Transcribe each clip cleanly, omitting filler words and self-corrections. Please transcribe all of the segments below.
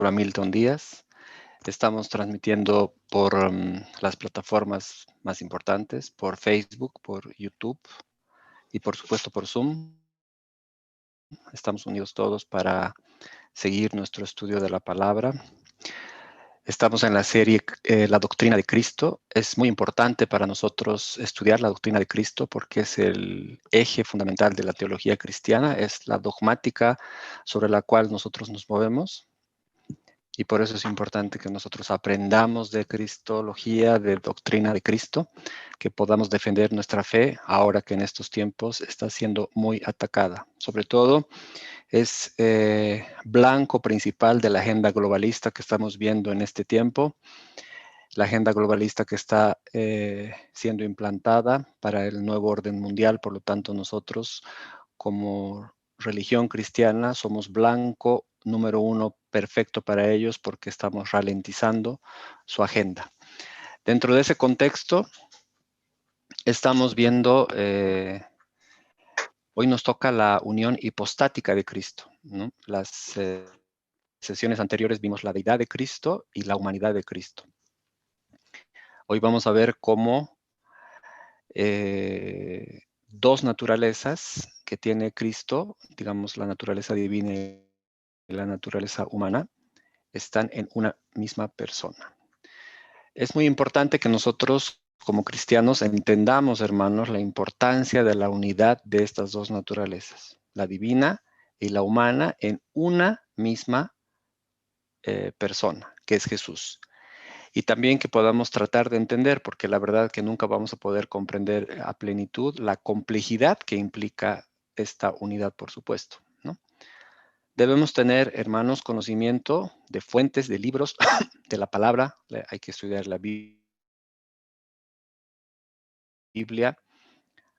Milton Díaz. Estamos transmitiendo por las plataformas más importantes, por Facebook, por YouTube y por supuesto por Zoom. Estamos unidos todos para seguir nuestro estudio de la palabra. Estamos en la serie La Doctrina de Cristo. Es muy importante para nosotros estudiar la doctrina de Cristo porque es el eje fundamental de la teología cristiana, es la dogmática sobre la cual nosotros nos movemos. Y por eso es importante que nosotros aprendamos de cristología, de doctrina de Cristo, que podamos defender nuestra fe ahora que en estos tiempos está siendo muy atacada. Sobre todo es blanco principal de la agenda globalista que estamos viendo en este tiempo, la agenda globalista que está siendo implantada para el nuevo orden mundial. Por lo tanto, nosotros como religión cristiana somos blanco número uno perfecto para ellos porque estamos ralentizando su agenda. Dentro de ese contexto, estamos viendo, hoy nos toca la unión hipostática de Cristo, ¿no? Las sesiones anteriores vimos la deidad de Cristo y la humanidad de Cristo. Hoy vamos a ver cómo dos naturalezas que tiene Cristo, digamos la naturaleza divina y la naturaleza humana, están en una misma persona. Es muy importante que nosotros como cristianos entendamos, hermanos, la importancia de la unidad de estas dos naturalezas, la divina y la humana, en una misma persona, que es Jesús. Y también que podamos tratar de entender, porque la verdad que nunca vamos a poder comprender a plenitud la complejidad que implica esta unidad, por supuesto, ¿no? Debemos tener, hermanos, conocimiento de fuentes, de libros, de la palabra. Hay que estudiar la Biblia.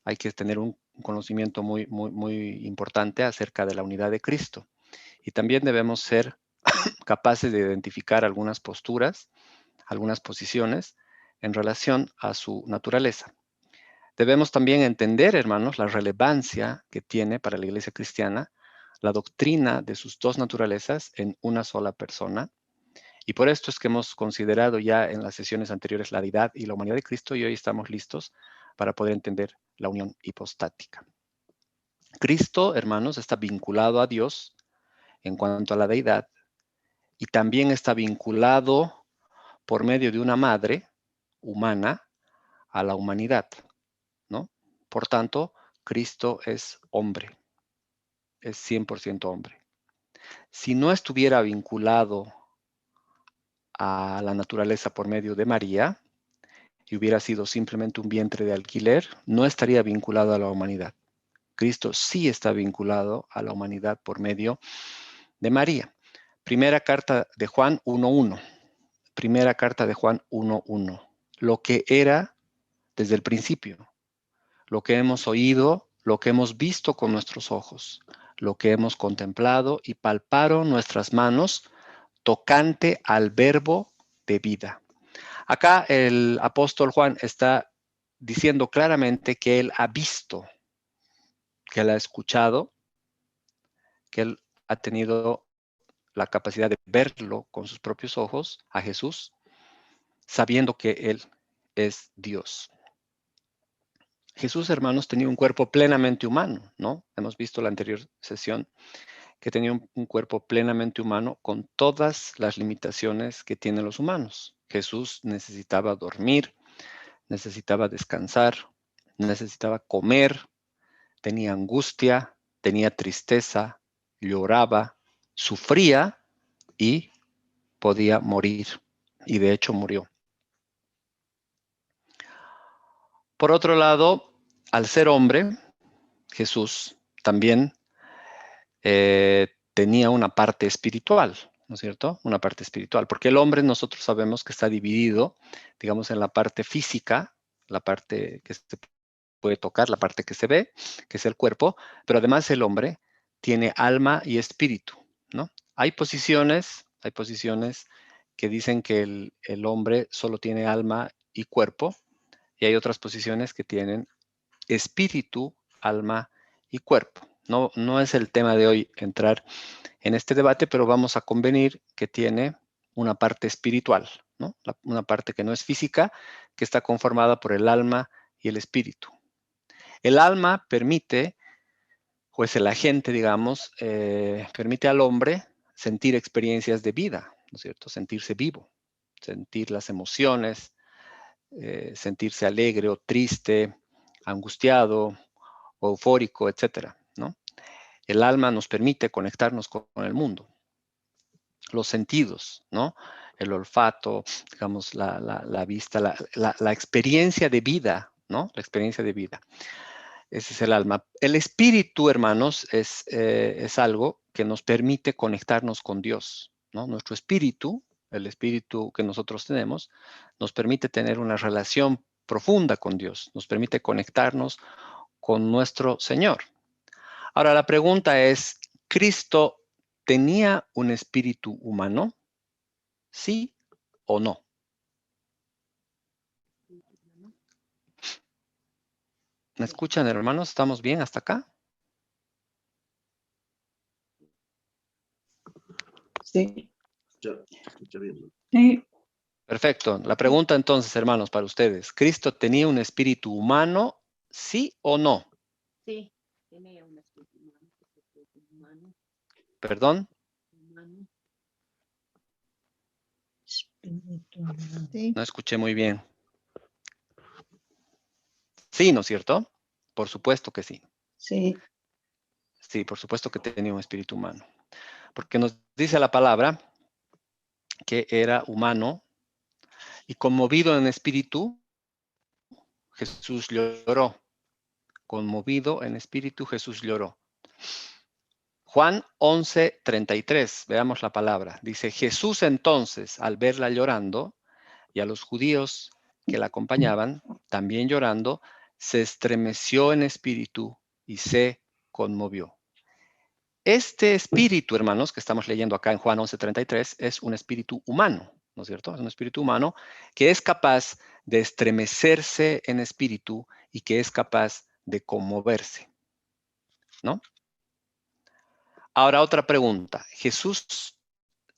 Hay que tener un conocimiento muy importante acerca de la unidad de Cristo. Y también debemos ser capaces de identificar algunas posturas, algunas posiciones en relación a su naturaleza. Debemos también entender, hermanos, la relevancia que tiene para la iglesia cristiana la doctrina de sus dos naturalezas en una sola persona. Y por esto es que hemos considerado ya en las sesiones anteriores la deidad y la humanidad de Cristo, y hoy estamos listos para poder entender la unión hipostática. Cristo, hermanos, está vinculado a Dios en cuanto a la deidad y también está vinculado por medio de una madre humana a la humanidad, ¿no? Por tanto, Cristo es hombre, es 100% hombre. Si no estuviera vinculado a la naturaleza por medio de María y hubiera sido simplemente un vientre de alquiler, no estaría vinculado a la humanidad. Cristo sí está vinculado a la humanidad por medio de María. Primera carta de Juan 1:1. Primera carta de Juan 1:1. Lo que era desde el principio, lo que hemos oído, lo que hemos visto con nuestros ojos, lo que hemos contemplado y palparon nuestras manos tocante al verbo de vida. Acá el apóstol Juan está diciendo claramente que él ha visto, que él ha escuchado, que él ha tenido la capacidad de verlo con sus propios ojos a Jesús, sabiendo que él es Dios. Jesús, hermanos, tenía un cuerpo plenamente humano, ¿no? Hemos visto la anterior sesión que tenía un cuerpo plenamente humano con todas las limitaciones que tienen los humanos. Jesús necesitaba dormir, necesitaba descansar, necesitaba comer, tenía angustia, tenía tristeza, lloraba, sufría y podía morir. Y de hecho murió. Por otro lado, al ser hombre, Jesús también tenía una parte espiritual, ¿no es cierto? Una parte espiritual, porque el hombre nosotros sabemos que está dividido, digamos, en la parte física, la parte que se puede tocar, la parte que se ve, que es el cuerpo, pero además el hombre tiene alma y espíritu, ¿no? Hay posiciones que dicen que el hombre solo tiene alma y cuerpo, y hay otras posiciones que tienen espíritu, alma y cuerpo. No es el tema de hoy entrar en este debate, pero vamos a convenir que tiene una parte espiritual, ¿no? Una parte que no es física, que está conformada por el alma y el espíritu. El alma permite, pues el agente, digamos, permite al hombre sentir experiencias de vida, ¿no es cierto? Sentirse vivo, sentir las emociones, sentirse alegre o triste, angustiado, o eufórico, etcétera, ¿no? El alma nos permite conectarnos con el mundo. Los sentidos, ¿no? El olfato, digamos, la vista, la experiencia de vida, ¿no? La experiencia de vida. Ese es el alma. El espíritu, hermanos, es algo que nos permite conectarnos con Dios, ¿no? Nuestro espíritu, el espíritu que nosotros tenemos, nos permite tener una relación profunda con Dios, nos permite conectarnos con nuestro Señor. Ahora, la pregunta es, ¿Cristo tenía un espíritu humano? ¿Sí o no? ¿Me escuchan, hermanos? ¿Estamos bien hasta acá? Sí. Sí, Perfecto. La pregunta entonces, hermanos, para ustedes. ¿Cristo tenía un espíritu humano? ¿Sí o no? Sí, tenía un espíritu humano. ¿Perdón? Sí. No escuché muy bien. Sí, ¿no es cierto? Por supuesto que sí. Sí. Sí, por supuesto que tenía un espíritu humano. Porque nos dice la palabra que era humano y conmovido en espíritu, Jesús lloró. Conmovido en espíritu, Jesús lloró. Juan 11:33, veamos la palabra. Dice, Jesús entonces, al verla llorando, y a los judíos que la acompañaban, también llorando, se estremeció en espíritu y se conmovió. Este espíritu, hermanos, que estamos leyendo acá en Juan 11:33, es un espíritu humano, ¿no es cierto? Es un espíritu humano que es capaz de estremecerse en espíritu y que es capaz de conmoverse, ¿no? Ahora otra pregunta. ¿Jesús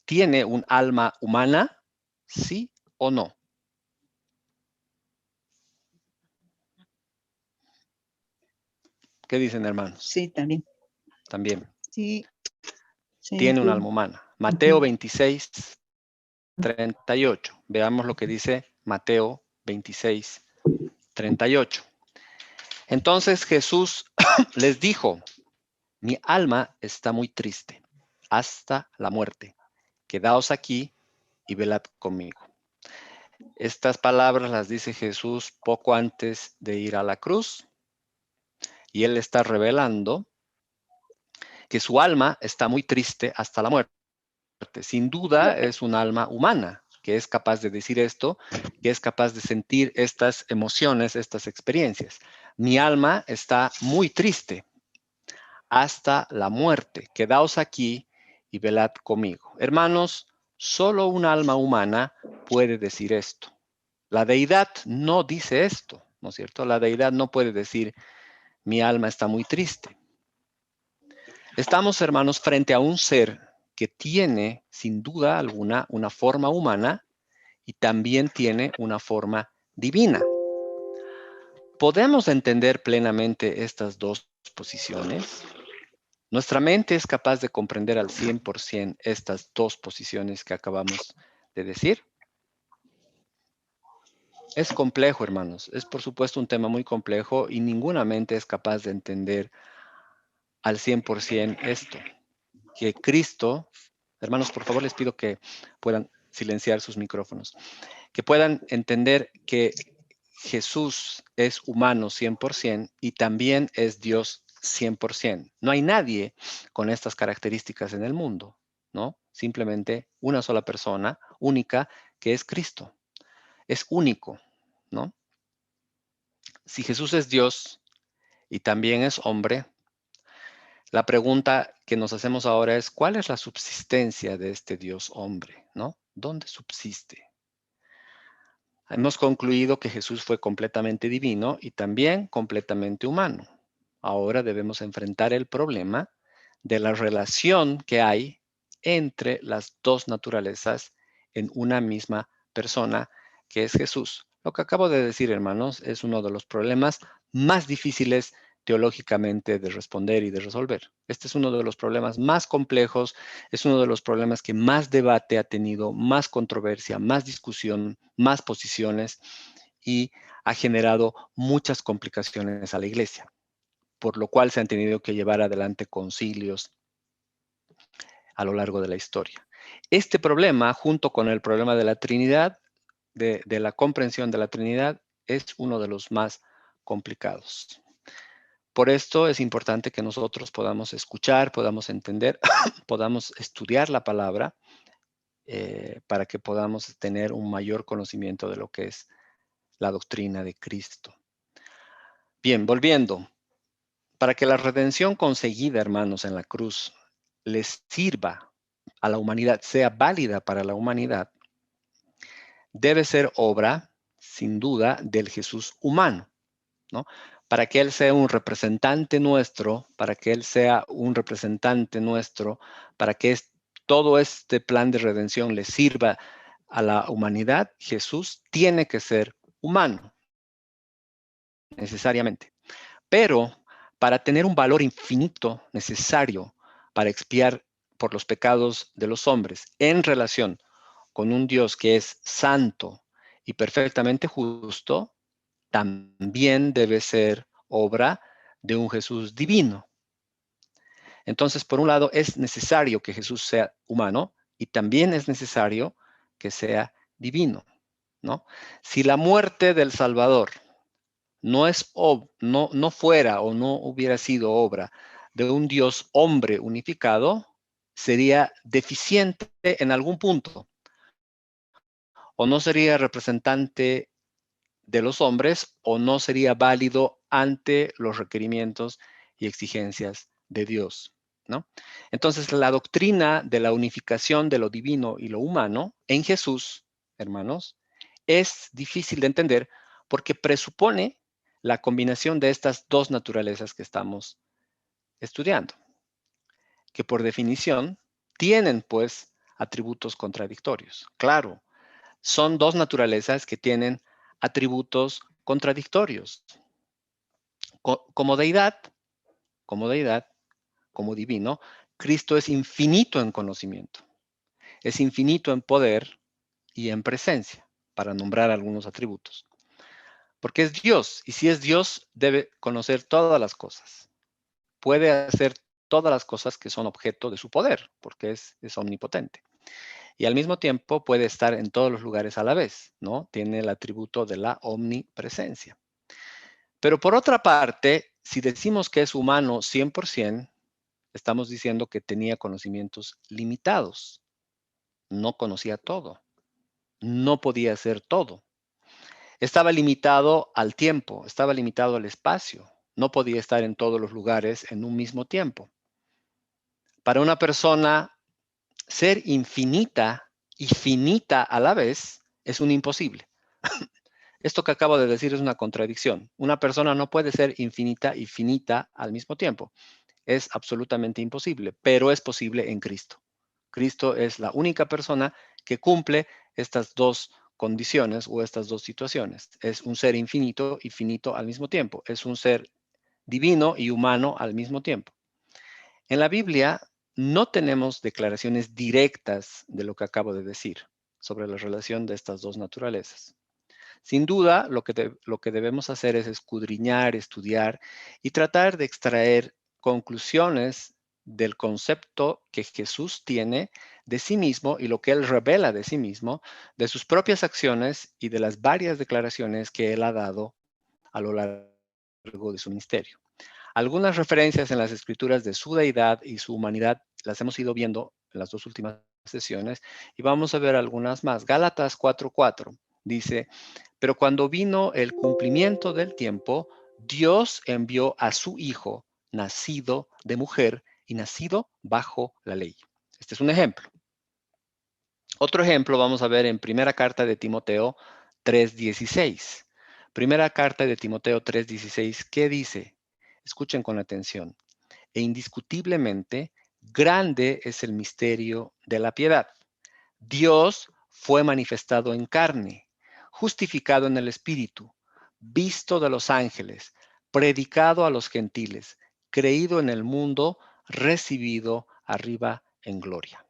tiene un alma humana? ¿Sí o no? ¿Qué dicen, hermanos? Sí, también. También. Sí. Sí. Tiene un alma humana. Mateo 26:38. Veamos lo que dice Mateo 26:38. Entonces Jesús les dijo, mi alma está muy triste hasta la muerte. Quedaos aquí y velad conmigo. Estas palabras las dice Jesús poco antes de ir a la cruz y él está revelando que su alma está muy triste hasta la muerte. Sin duda es un alma humana que es capaz de decir esto, que es capaz de sentir estas emociones, estas experiencias. Mi alma está muy triste hasta la muerte. Quedaos aquí y velad conmigo. Hermanos, solo un alma humana puede decir esto. La deidad no dice esto, ¿no es cierto? La deidad no puede decir, mi alma está muy triste. Estamos, hermanos, frente a un ser que tiene, sin duda alguna, una forma humana y también tiene una forma divina. ¿Podemos entender plenamente estas dos posiciones? Nuestra mente es capaz de comprender al 100% estas dos posiciones que acabamos de decir. Es complejo, hermanos. Es, por supuesto, un tema muy complejo y ninguna mente es capaz de entender al 100% esto. Que Cristo, hermanos, por favor, les pido que puedan silenciar sus micrófonos, que puedan entender que Jesús es humano 100% y también es Dios 100%. No hay nadie con estas características en el mundo, ¿no? Simplemente una sola persona, única, que es Cristo. Es único, ¿no? Si Jesús es Dios y también es hombre, la pregunta que nos hacemos ahora es, ¿cuál es la subsistencia de este Dios hombre, ¿no? ¿Dónde subsiste? Hemos concluido que Jesús fue completamente divino y también completamente humano. Ahora debemos enfrentar el problema de la relación que hay entre las dos naturalezas en una misma persona, que es Jesús. Lo que acabo de decir, hermanos, es uno de los problemas más difíciles teológicamente de responder y de resolver. Este es uno de los problemas más complejos, es uno de los problemas que más debate ha tenido, más controversia, más discusión, más posiciones, y ha generado muchas complicaciones a la iglesia, por lo cual se han tenido que llevar adelante concilios a lo largo de la historia. Este problema, junto con el problema de la Trinidad, de la comprensión de la Trinidad, es uno de los más complicados. Por esto es importante que nosotros podamos escuchar, podamos entender, podamos estudiar la palabra, para que podamos tener un mayor conocimiento de lo que es la doctrina de Cristo. Bien, volviendo. Para que la redención conseguida, hermanos, en la cruz les sirva a la humanidad, sea válida para la humanidad, debe ser obra, sin duda, del Jesús humano, ¿no? Para que Él sea un representante nuestro, para que Él sea un representante nuestro, para que todo este plan de redención le sirva a la humanidad, Jesús tiene que ser humano, necesariamente. Pero para tener un valor infinito necesario para expiar por los pecados de los hombres en relación con un Dios que es santo y perfectamente justo, también debe ser obra de un Jesús divino. Entonces, por un lado, es necesario que Jesús sea humano y también es necesario que sea divino, ¿no? Si la muerte del Salvador no fuera o no hubiera sido obra de un Dios hombre unificado, sería deficiente en algún punto, o no sería representante de los hombres, o no sería válido ante los requerimientos y exigencias de Dios, ¿no? Entonces, la doctrina de la unificación de lo divino y lo humano en Jesús, hermanos, es difícil de entender porque presupone la combinación de estas dos naturalezas que estamos estudiando, que por definición tienen, pues, atributos contradictorios. Claro, son dos naturalezas que tienen atributos contradictorios. Como deidad, como divino, Cristo es infinito en conocimiento, es infinito en poder y en presencia, para nombrar algunos atributos. Porque es Dios, y si es Dios, debe conocer todas las cosas. Puede hacer todas las cosas que son objeto de su poder, porque es omnipotente. Y al mismo tiempo puede estar en todos los lugares a la vez, ¿no? Tiene el atributo de la omnipresencia. Pero por otra parte, si decimos que es humano 100%, estamos diciendo que tenía conocimientos limitados. No conocía todo. No podía hacer todo. Estaba limitado al tiempo, estaba limitado al espacio. No podía estar en todos los lugares en un mismo tiempo. Para una persona, ser infinita y finita a la vez es un imposible. Esto que acabo de decir es una contradicción. Una persona no puede ser infinita y finita al mismo tiempo. Es absolutamente imposible, pero es posible en Cristo. Cristo es la única persona que cumple estas dos condiciones o estas dos situaciones. Es un ser infinito y finito al mismo tiempo. Es un ser divino y humano al mismo tiempo. En la Biblia no tenemos declaraciones directas de lo que acabo de decir sobre la relación de estas dos naturalezas. Sin duda, lo que debemos hacer es escudriñar, estudiar y tratar de extraer conclusiones del concepto que Jesús tiene de sí mismo y lo que Él revela de sí mismo, de sus propias acciones y de las varias declaraciones que Él ha dado a lo largo de su ministerio. Algunas referencias en las escrituras de su deidad y su humanidad las hemos ido viendo en las dos últimas sesiones y vamos a ver algunas más. Gálatas 4:4 dice: pero cuando vino el cumplimiento del tiempo, Dios envió a su Hijo, nacido de mujer y nacido bajo la ley. Este es un ejemplo. Otro ejemplo vamos a ver en primera carta de Timoteo 3:16. Primera carta de Timoteo 3:16, ¿qué dice? Escuchen con atención. e indiscutiblemente grande es el misterio de la piedad. Dios fue manifestado en carne, justificado en el Espíritu, visto de los ángeles, predicado a los gentiles, creído en el mundo, recibido arriba en gloria,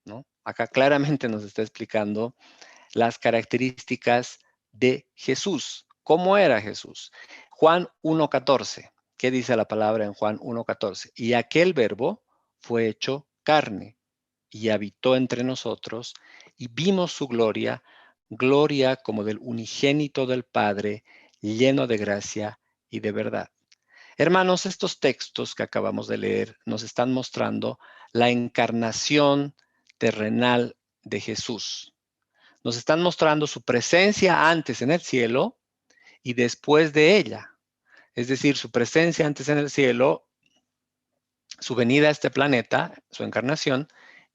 ¿no? Acá claramente nos está explicando las características de Jesús. ¿Cómo era Jesús? Juan 1:14. ¿Qué dice la palabra en Juan 1:14? Y aquel verbo fue hecho carne y habitó entre nosotros y vimos su gloria, gloria como del unigénito del Padre, lleno de gracia y de verdad. Hermanos, estos textos que acabamos de leer nos están mostrando la encarnación terrenal de Jesús. Nos están mostrando su presencia antes en el cielo y después de ella. Es decir, su presencia antes en el cielo, su venida a este planeta, su encarnación,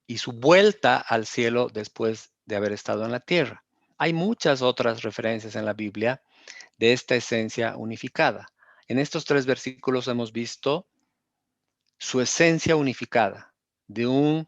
y su vuelta al cielo después de haber estado en la tierra. Hay muchas otras referencias en la Biblia de esta esencia unificada. En estos 3 versículos hemos visto su esencia unificada de un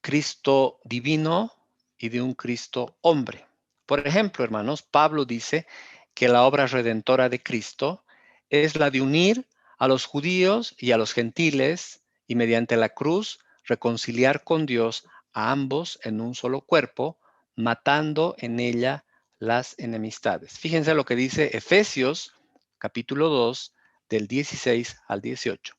Cristo divino y de un Cristo hombre. Por ejemplo, hermanos, Pablo dice que la obra redentora de Cristo es la de unir a los judíos y a los gentiles y mediante la cruz reconciliar con Dios a ambos en un solo cuerpo, matando en ella las enemistades. Fíjense lo que dice Efesios capítulo 2 del 16 al 18.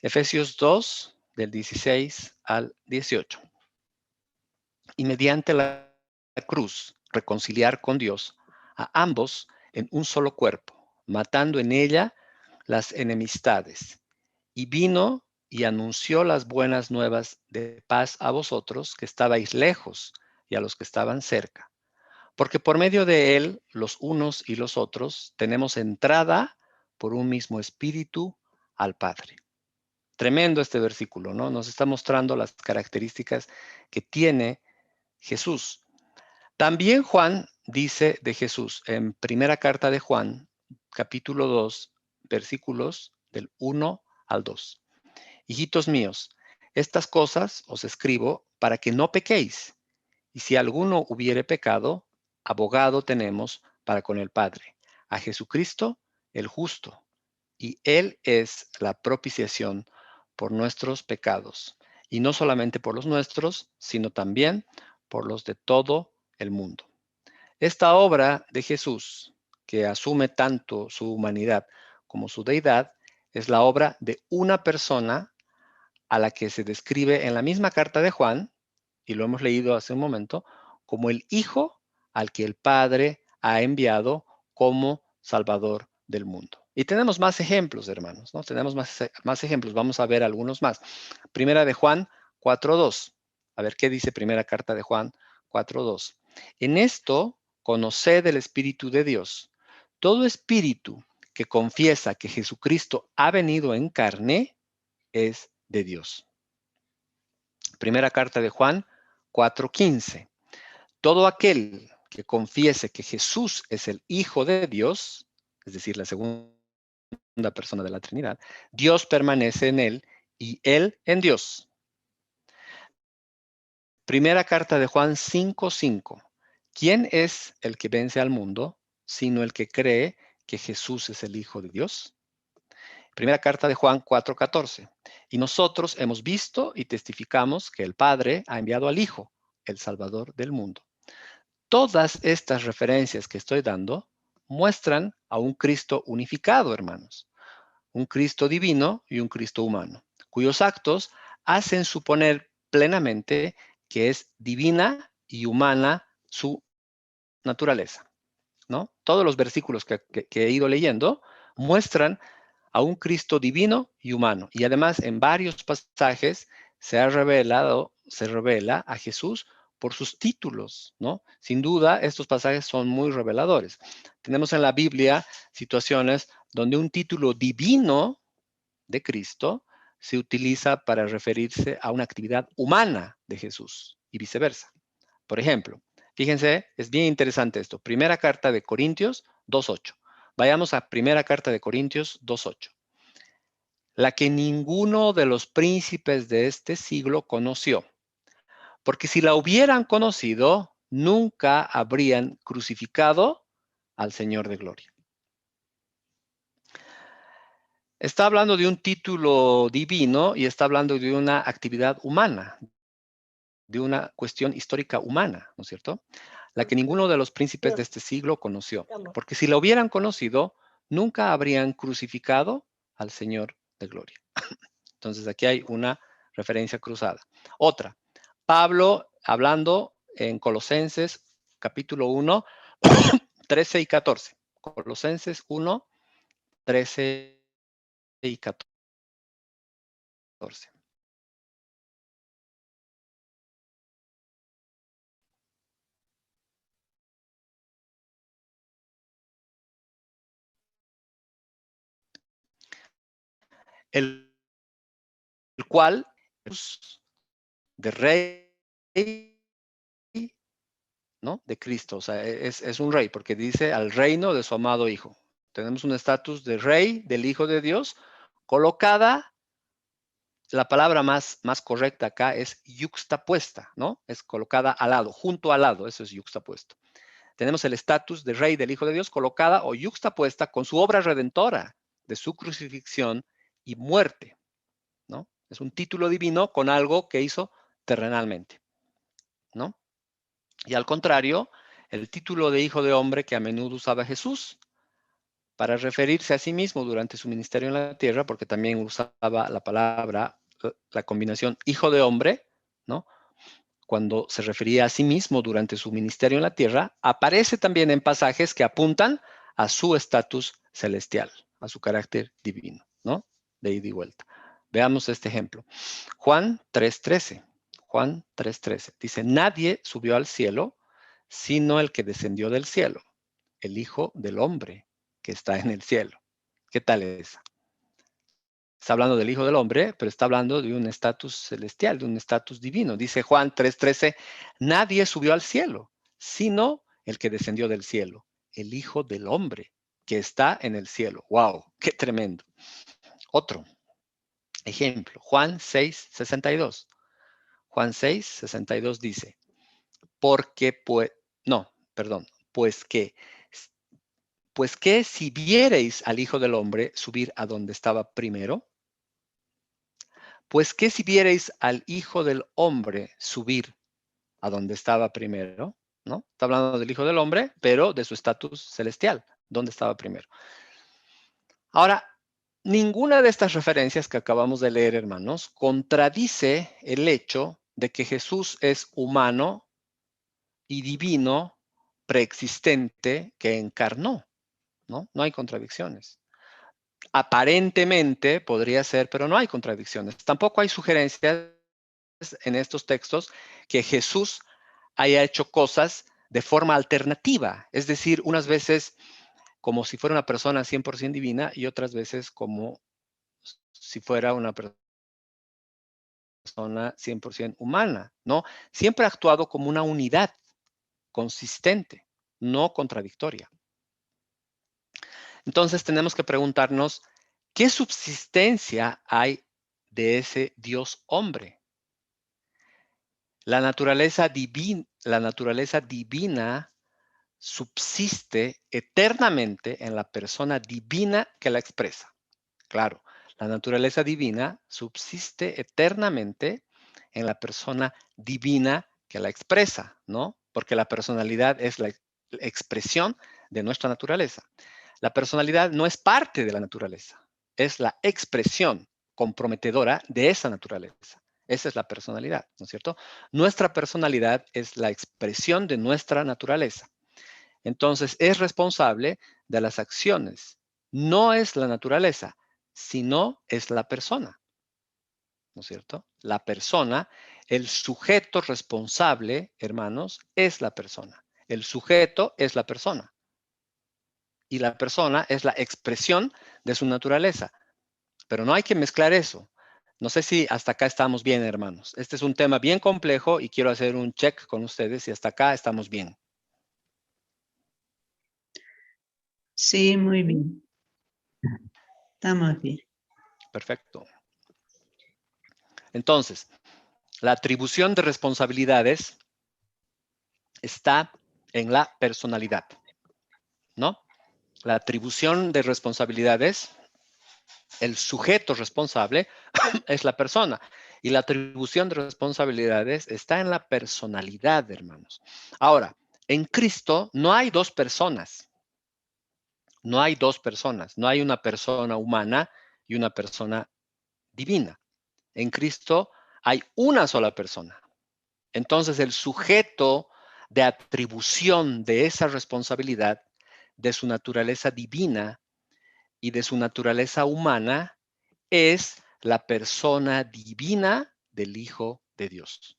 Efesios 2 del 16 al 18. Y mediante la cruz reconciliar con Dios a ambos en un solo cuerpo, matando en ella las enemistades. Y vino y anunció las buenas nuevas de paz a vosotros que estabais lejos y a los que estaban cerca. Porque por medio de él, los unos y los otros, tenemos entrada por un mismo espíritu al Padre. Tremendo este versículo, ¿no? Nos está mostrando las características que tiene Jesús. También Juan dice de Jesús en primera carta de Juan, capítulo 2, versículos del 1 al 2. Hijitos míos, estas cosas os escribo para que no pequéis. Y si alguno hubiere pecado, abogado tenemos para con el Padre, a Jesucristo el justo. Y Él es la propiciación por nuestros pecados. Y no solamente por los nuestros, sino también por los de todo el mundo. Esta obra de Jesús, que asume tanto su humanidad como su deidad, es la obra de una persona a la que se describe en la misma carta de Juan, y lo hemos leído hace un momento, como el Hijo al que el Padre ha enviado como Salvador del mundo. Y tenemos más ejemplos, hermanos, ¿no? Tenemos más ejemplos. Vamos a ver algunos más. Primera de Juan 4:2. A ver qué dice primera carta de Juan 4:2. En esto conoced el Espíritu de Dios. Todo espíritu que confiesa que Jesucristo ha venido en carne es de Dios. Primera carta de Juan 4:15. Todo aquel que confiese que Jesús es el Hijo de Dios, es decir, la segunda persona de la Trinidad, Dios permanece en él y él en Dios. Primera carta de Juan 5:5. ¿Quién es el que vence al mundo, sino el que cree que Jesús es el Hijo de Dios? Primera carta de Juan 4:14. Y nosotros hemos visto y testificamos que el Padre ha enviado al Hijo, el Salvador del mundo. Todas estas referencias que estoy dando muestran a un Cristo unificado, hermanos. Un Cristo divino y un Cristo humano, cuyos actos hacen suponer plenamente que es divina y humana su naturaleza, ¿no? Todos los versículos que he ido leyendo muestran a un Cristo divino y humano. Y además en varios pasajes se revela a Jesús por sus títulos, ¿no? Sin duda, estos pasajes son muy reveladores. Tenemos en la Biblia situaciones donde un título divino de Cristo se utiliza para referirse a una actividad humana de Jesús y viceversa. Por ejemplo, fíjense, es bien interesante esto. Primera carta de Corintios 2:8. Vayamos a primera carta de Corintios 2:8. la que ninguno de los príncipes de este siglo conoció. Porque si la hubieran conocido, nunca habrían crucificado al Señor de gloria. Está hablando de un título divino y está hablando de una actividad humana, de una cuestión histórica humana, ¿no es cierto? La que ninguno de los príncipes de este siglo conoció. Porque si la hubieran conocido, nunca habrían crucificado al Señor de gloria. Entonces aquí hay una referencia cruzada. Otra, Pablo hablando en Colosenses capítulo 1, 13 y 14. Colosenses 1, 13 y 14. El cual de rey, ¿no? De Cristo, o sea, es un rey, porque dice al reino de su amado Hijo. Tenemos un estatus de rey del Hijo de Dios, colocada, la palabra más correcta acá es yuxtapuesta, ¿no? Es colocada al lado, junto al lado, eso es yuxtapuesto. Tenemos el estatus de rey del Hijo de Dios colocada o yuxtapuesta con su obra redentora de su crucifixión y muerte, ¿no? Es un título divino con algo que hizo terrenalmente, ¿no? Y al contrario, el título de Hijo de Hombre que a menudo usaba Jesús para referirse a sí mismo durante su ministerio en la tierra, porque también usaba la palabra, la combinación Hijo de Hombre, ¿no? Cuando se refería a sí mismo durante su ministerio en la tierra, aparece también en pasajes que apuntan a su estatus celestial, a su carácter divino, ¿no? De ida y vuelta. Veamos este ejemplo. Juan 3:13. Juan 3:13. Dice, nadie subió al cielo, sino el que descendió del cielo, el Hijo del Hombre que está en el cielo. ¿Qué tal es? Está hablando del Hijo del Hombre, pero está hablando de un estatus celestial, de un estatus divino. Dice Juan 3:13, nadie subió al cielo, sino el que descendió del cielo, el Hijo del Hombre que está en el cielo. ¡Wow! ¡Qué tremendo! Otro ejemplo, Juan 6:62. Juan 6:62 dice, porque pues, no, perdón, pues que si viereis al Hijo del Hombre subir a donde estaba primero, pues que si viereis al Hijo del Hombre subir a donde estaba primero, ¿no? Está hablando del Hijo del Hombre, pero de su estatus celestial, donde estaba primero. Ahora, ninguna de estas referencias que acabamos de leer, hermanos, contradice el hecho de que Jesús es humano y divino, preexistente, que encarnó, ¿no? No hay contradicciones. Aparentemente podría ser, pero no hay contradicciones. Tampoco hay sugerencias en estos textos que Jesús haya hecho cosas de forma alternativa, es decir, unas veces como si fuera una persona 100% divina y otras veces como si fuera una persona 100% humana, ¿no? Siempre ha actuado como una unidad consistente, no contradictoria. Entonces tenemos que preguntarnos, ¿qué subsistencia hay de ese Dios hombre? La naturaleza divina subsiste eternamente en la persona divina que la expresa. Claro, la naturaleza divina subsiste eternamente en la persona divina que la expresa, ¿no? Porque la personalidad es la expresión de nuestra naturaleza. La personalidad no es parte de la naturaleza, es la expresión comprometedora de esa naturaleza. Esa es la personalidad, ¿no es cierto? Nuestra personalidad es la expresión de nuestra naturaleza. Entonces, es responsable de las acciones. No es la naturaleza, sino es la persona, ¿no es cierto? La persona, el sujeto responsable, hermanos, es la persona. El sujeto es la persona. Y la persona es la expresión de su naturaleza. Pero no hay que mezclar eso. No sé si hasta acá estamos bien, hermanos. Este es un tema bien complejo y quiero hacer un check con ustedes si hasta acá estamos bien. Sí, muy bien. Estamos bien. Perfecto. Entonces, la atribución de responsabilidades está en la personalidad, ¿no? La atribución de responsabilidades, el sujeto responsable es la persona. Y la atribución de responsabilidades está en la personalidad, hermanos. Ahora, en Cristo no hay dos personas. No hay dos personas. No hay una persona humana y una persona divina. En Cristo hay una sola persona. Entonces, el sujeto de atribución de esa responsabilidad, de su naturaleza divina y de su naturaleza humana, es la persona divina del Hijo de Dios.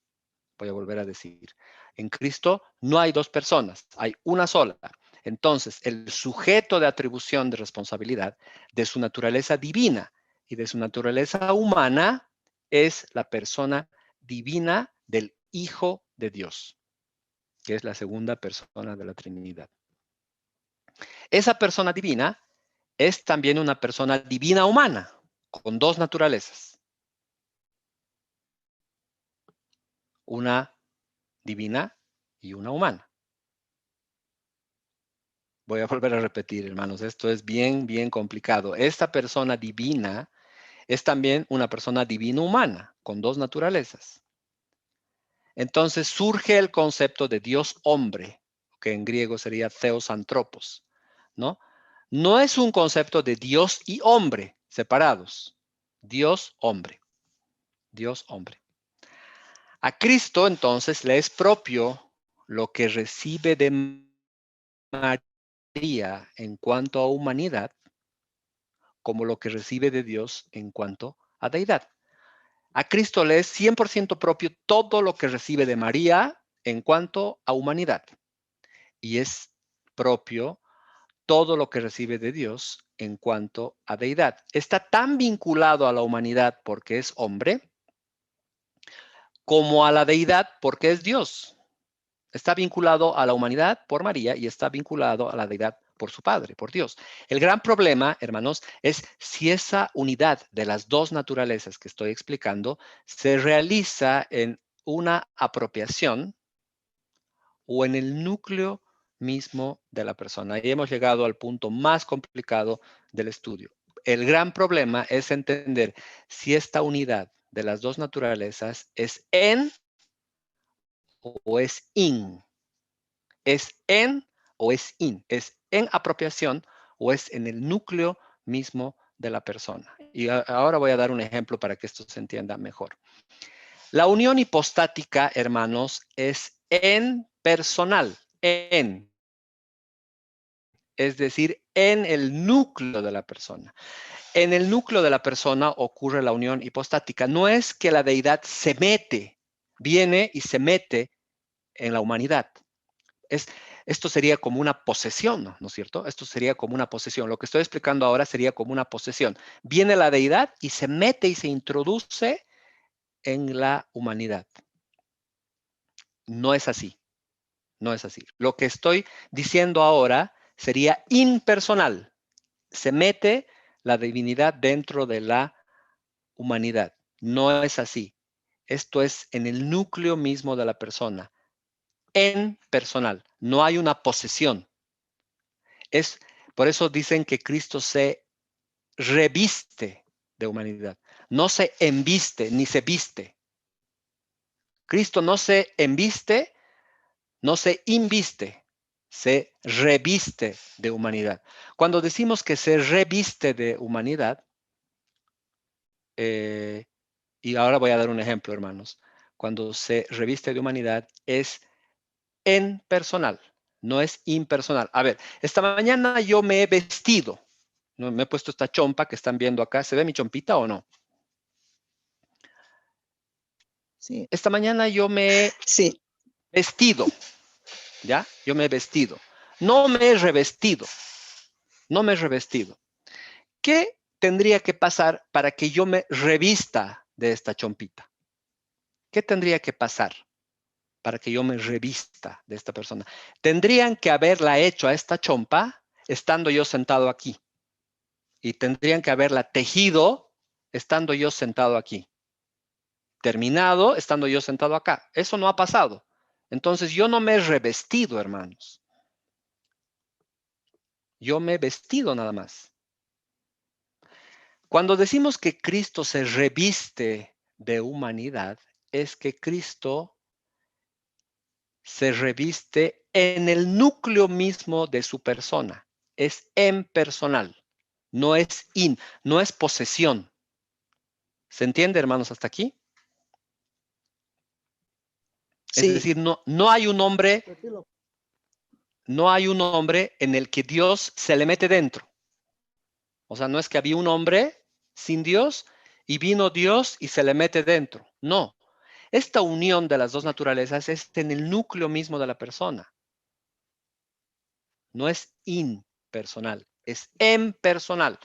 Voy a volver a decir, en Cristo no hay dos personas, hay una sola. Entonces, el sujeto de atribución de responsabilidad de su naturaleza divina y de su naturaleza humana es la persona divina del Hijo de Dios, que es la segunda persona de la Trinidad. Esa persona divina es también una persona divina humana, con dos naturalezas. Una divina y una humana. Voy a volver a repetir, hermanos, esto es bien, bien complicado. Esta persona divina es también una persona divina humana, con dos naturalezas. Entonces surge el concepto de Dios hombre, que en griego sería theos antropos, ¿no? No es un concepto de Dios y hombre separados. Dios hombre. Dios hombre. A Cristo entonces le es propio lo que recibe de María en cuanto a humanidad, como lo que recibe de Dios en cuanto a deidad. A Cristo le es 100% propio todo lo que recibe de María en cuanto a humanidad. Y es propio todo lo que recibe de Dios en cuanto a deidad. Está tan vinculado a la humanidad porque es hombre, como a la deidad porque es Dios. Está vinculado a la humanidad por María y está vinculado a la deidad por su Padre, por Dios. El gran problema, hermanos, es si esa unidad de las dos naturalezas que estoy explicando se realiza en una apropiación o en el núcleo mismo de la persona. Y hemos llegado al punto más complicado del estudio. El gran problema es entender si esta unidad de las dos naturalezas es en o es in. ¿Es en o es in? ¿Es en apropiación o es en el núcleo mismo de la persona? Y ahora voy a dar un ejemplo para que esto se entienda mejor. La unión hipostática, hermanos, es en personal, en, es decir, en el núcleo de la persona. En el núcleo de la persona ocurre la unión hipostática. No es que la deidad se mete, viene y se mete en la humanidad. Esto sería como una posesión, ¿no es cierto? Esto sería como una posesión. Lo que estoy explicando ahora sería como una posesión. Viene la deidad y se mete y se introduce en la humanidad. No es así. No es así. Lo que estoy diciendo ahora sería impersonal. Se mete la divinidad dentro de la humanidad. No es así. Esto es en el núcleo mismo de la persona. En personal. No hay una posesión. Por eso dicen que Cristo se reviste de humanidad. No se embiste ni se viste. Cristo no se embiste, no se inviste, se reviste de humanidad. Cuando decimos que se reviste de humanidad, y ahora voy a dar un ejemplo, hermanos. Cuando se reviste de humanidad es en personal, no es impersonal. A ver, esta mañana yo me he vestido. Me he puesto esta chompa que están viendo acá. ¿Se ve mi chompita o no? Sí. Esta mañana yo me he vestido, ¿ya? Yo me he vestido. No me he revestido. No me he revestido. ¿Qué tendría que pasar para que yo me revista de esta chompita? ¿Qué tendría que pasar para que yo me revista de esta persona? Tendrían que haberla hecho a esta chompa estando yo sentado aquí. Y tendrían que haberla tejido estando yo sentado aquí. Terminado, estando yo sentado acá. Eso no ha pasado. Entonces yo no me he revestido, hermanos. Yo me he vestido nada más. Cuando decimos que Cristo se reviste de humanidad, es que Cristo se reviste en el núcleo mismo de su persona. Es en personal, no es no es posesión. ¿Se entiende, hermanos, hasta aquí? Es Sí, decir, no hay un hombre, no hay un hombre en el que Dios se le mete dentro. O sea, no es que había un hombre sin Dios y vino Dios y se le mete dentro. No. Esta unión de las dos naturalezas es en el núcleo mismo de la persona. No es impersonal, es impersonal.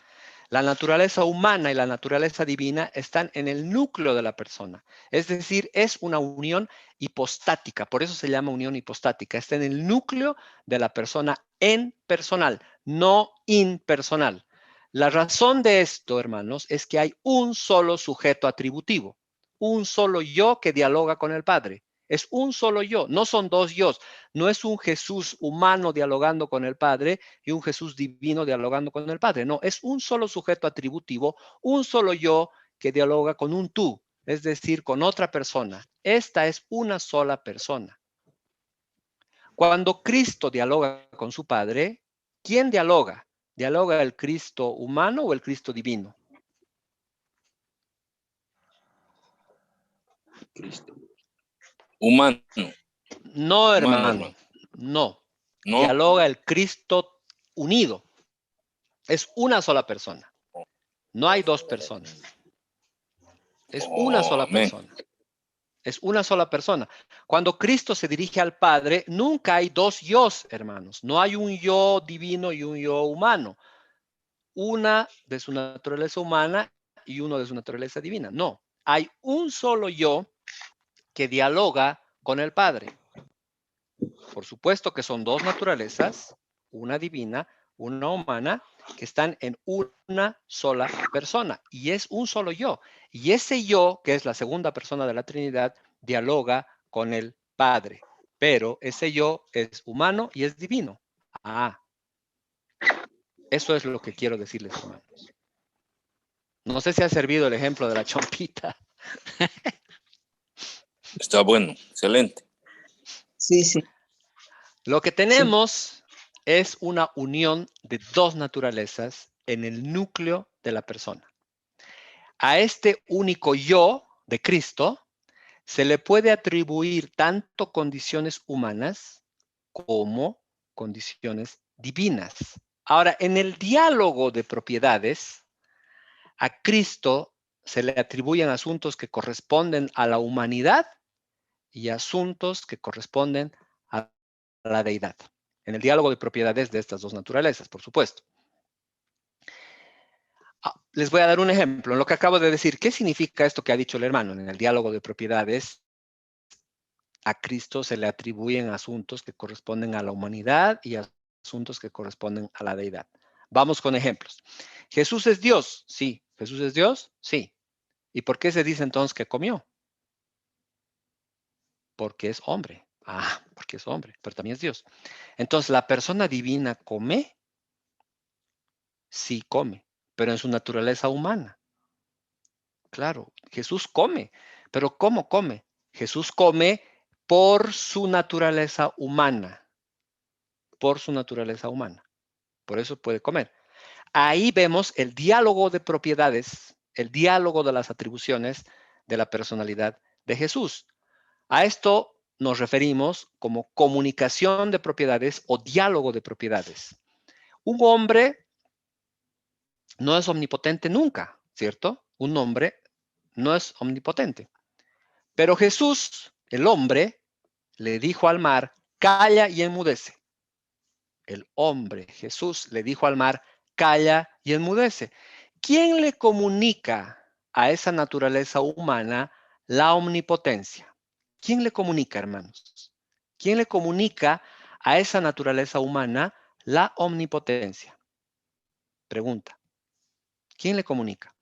La naturaleza humana y la naturaleza divina están en el núcleo de la persona. Es decir, es una unión hipostática. Por eso se llama unión hipostática. Está en el núcleo de la persona en personal, no impersonal. La razón de esto, hermanos, es que hay un solo sujeto atributivo, un solo yo que dialoga con el Padre. Es un solo yo, no son dos yos. No es un Jesús humano dialogando con el Padre y un Jesús divino dialogando con el Padre. No, es un solo sujeto atributivo, un solo yo que dialoga con un tú, es decir, con otra persona. Esta es una sola persona. Cuando Cristo dialoga con su Padre, ¿quién dialoga? ¿Dialoga el Cristo humano o el Cristo divino? Cristo. Humano. No, hermano, hermano. no. No. Dialoga el Cristo unido. Es una sola persona. No hay dos personas. Es una sola Amén. persona. Es una sola persona. Cuando Cristo se dirige al Padre, nunca hay dos yos, hermanos. No hay un yo divino y un yo humano. Una de su naturaleza humana y uno de su naturaleza divina. No. Hay un solo yo que dialoga con el Padre. Por supuesto que son dos naturalezas, una divina, una humana, que están en una sola persona. Y es un solo yo. Y ese yo, que es la segunda persona de la Trinidad, dialoga con el Padre. Pero ese yo es humano y es divino. Ah, eso es lo que quiero decirles, hermanos. No sé si ha servido el ejemplo de la chompita. Está bueno, excelente. sí, sí. Lo que tenemos es una unión de dos naturalezas en el núcleo de la persona. A este único yo de Cristo se le puede atribuir tanto condiciones humanas como condiciones divinas. Ahora, en el diálogo de propiedades, a Cristo se le atribuyen asuntos que corresponden a la humanidad y asuntos que corresponden a la deidad. En el diálogo de propiedades de estas dos naturalezas, por supuesto. Les voy a dar un ejemplo. En lo que acabo de decir, ¿qué significa esto que ha dicho el hermano? En el diálogo de propiedades, a Cristo se le atribuyen asuntos que corresponden a la humanidad y asuntos que corresponden a la deidad. Vamos con ejemplos. ¿Jesús es Dios? Sí. ¿Jesús es Dios? Sí. ¿Y por qué se dice entonces que comió? Porque es hombre. Ah, porque es hombre, pero también es Dios. Entonces, ¿la persona divina come? Sí, come, pero en su naturaleza humana. Claro, Jesús come, pero ¿cómo come? Jesús come por su naturaleza humana, por su naturaleza humana. Por eso puede comer. Ahí vemos el diálogo de propiedades, el diálogo de las atribuciones de la personalidad de Jesús. A esto nos referimos como comunicación de propiedades o diálogo de propiedades. Un hombre no es omnipotente nunca, ¿cierto? Un hombre no es omnipotente. Pero Jesús, el hombre, le dijo al mar, calla y enmudece. El hombre, Jesús, le dijo al mar, calla y enmudece. ¿Quién le comunica a esa naturaleza humana la omnipotencia? ¿Quién le comunica, hermanos? ¿Quién le comunica a esa naturaleza humana la omnipotencia? Pregunta. ¿Quién le comunica?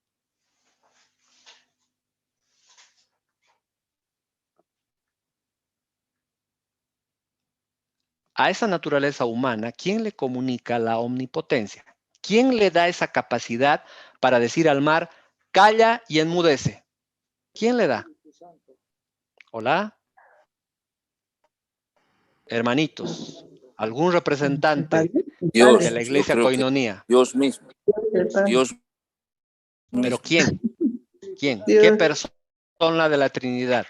a esa naturaleza humana, ¿quién le comunica la omnipotencia? ¿Quién le da esa capacidad para decir al mar, calla y enmudece? ¿Quién le da? ¿Hola? Hermanitos, ¿algún El representante Padre. El Dios, de Padre. la yo iglesia creo que Koinonia? Dios mismo, El Padre. Dios ¿Pero mismo, quién? ¿Quién? ¿Qué Dios. persona de la Trinidad?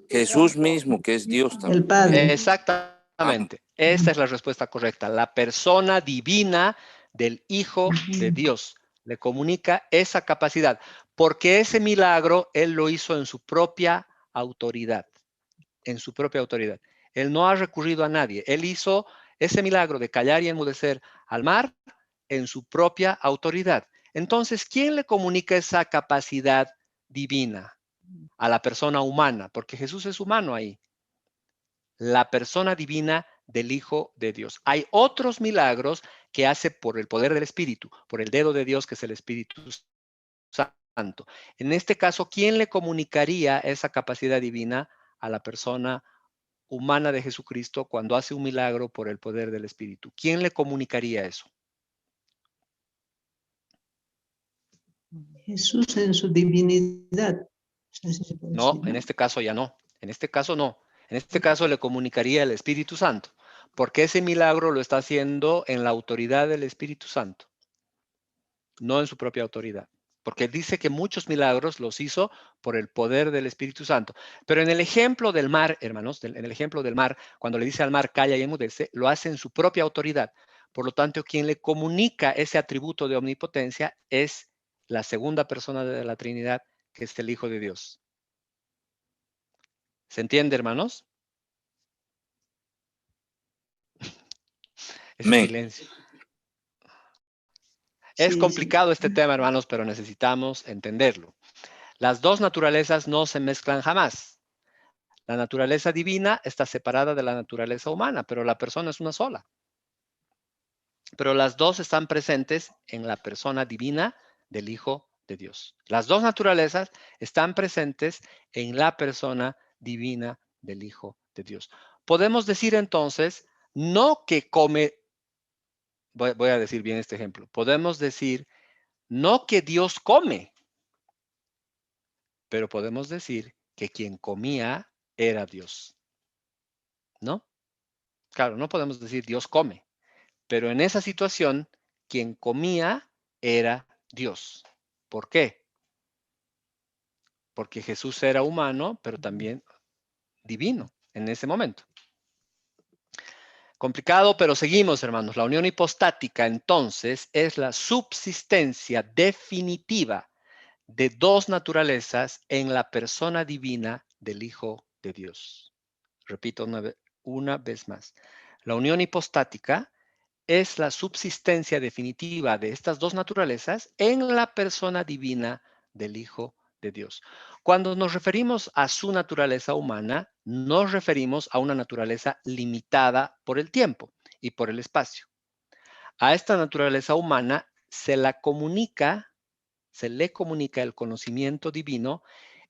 Jesús mismo, que es Dios El también. Padre. Exactamente. Esa es la respuesta correcta. La persona divina del Hijo de Dios le comunica esa capacidad, porque ese milagro Él lo hizo en su propia autoridad, en su propia autoridad. Él no ha recurrido a nadie. Él hizo ese milagro de callar y enmudecer al mar en su propia autoridad. Entonces, ¿quién le comunica esa capacidad divina a la persona humana? Porque Jesús es humano ahí. La persona divina del Hijo de Dios. Hay otros milagros que hace por el poder del Espíritu, por el dedo de Dios que es el Espíritu Santo. En este caso, ¿quién le comunicaría esa capacidad divina a la persona humana de Jesucristo cuando hace un milagro por el poder del Espíritu? ¿Quién le comunicaría eso? Jesús en su divinidad. No sé si se puede No, decir, en ¿no? este caso ya no. En este caso no. En este caso le comunicaría el Espíritu Santo, porque ese milagro lo está haciendo en la autoridad del Espíritu Santo, no en su propia autoridad. Porque dice que muchos milagros los hizo por el poder del Espíritu Santo. Pero en el ejemplo del mar, hermanos, en el ejemplo del mar, cuando le dice al mar calla y enmudece, lo hace en su propia autoridad. Por lo tanto, quien le comunica ese atributo de omnipotencia es la segunda persona de la Trinidad, que es el Hijo de Dios. ¿Se entiende, hermanos? Ese Amén. silencio. Es Sí, sí. complicado este tema, hermanos, pero necesitamos entenderlo. Las dos naturalezas no se mezclan jamás. La naturaleza divina está separada de la naturaleza humana, pero la persona es una sola. Pero las dos están presentes en la persona divina del Hijo de Dios. Las dos naturalezas están presentes en la persona divina del Hijo de Dios. Podemos decir entonces, no que come, voy a decir bien este ejemplo, podemos decir, no que Dios come, pero podemos decir que quien comía era Dios, ¿no? Claro, no podemos decir Dios come, pero en esa situación, quien comía era Dios. ¿Por qué? Porque Jesús era humano, pero también divino en ese momento. Complicado, pero seguimos, hermanos. La unión hipostática, entonces, es la subsistencia definitiva de dos naturalezas en la persona divina del Hijo de Dios. Repito una vez más. La unión hipostática es la subsistencia definitiva de estas dos naturalezas en la persona divina del Hijo de Dios. Cuando nos referimos a su naturaleza humana, nos referimos a una naturaleza limitada por el tiempo y por el espacio. A esta naturaleza humana se le comunica el conocimiento divino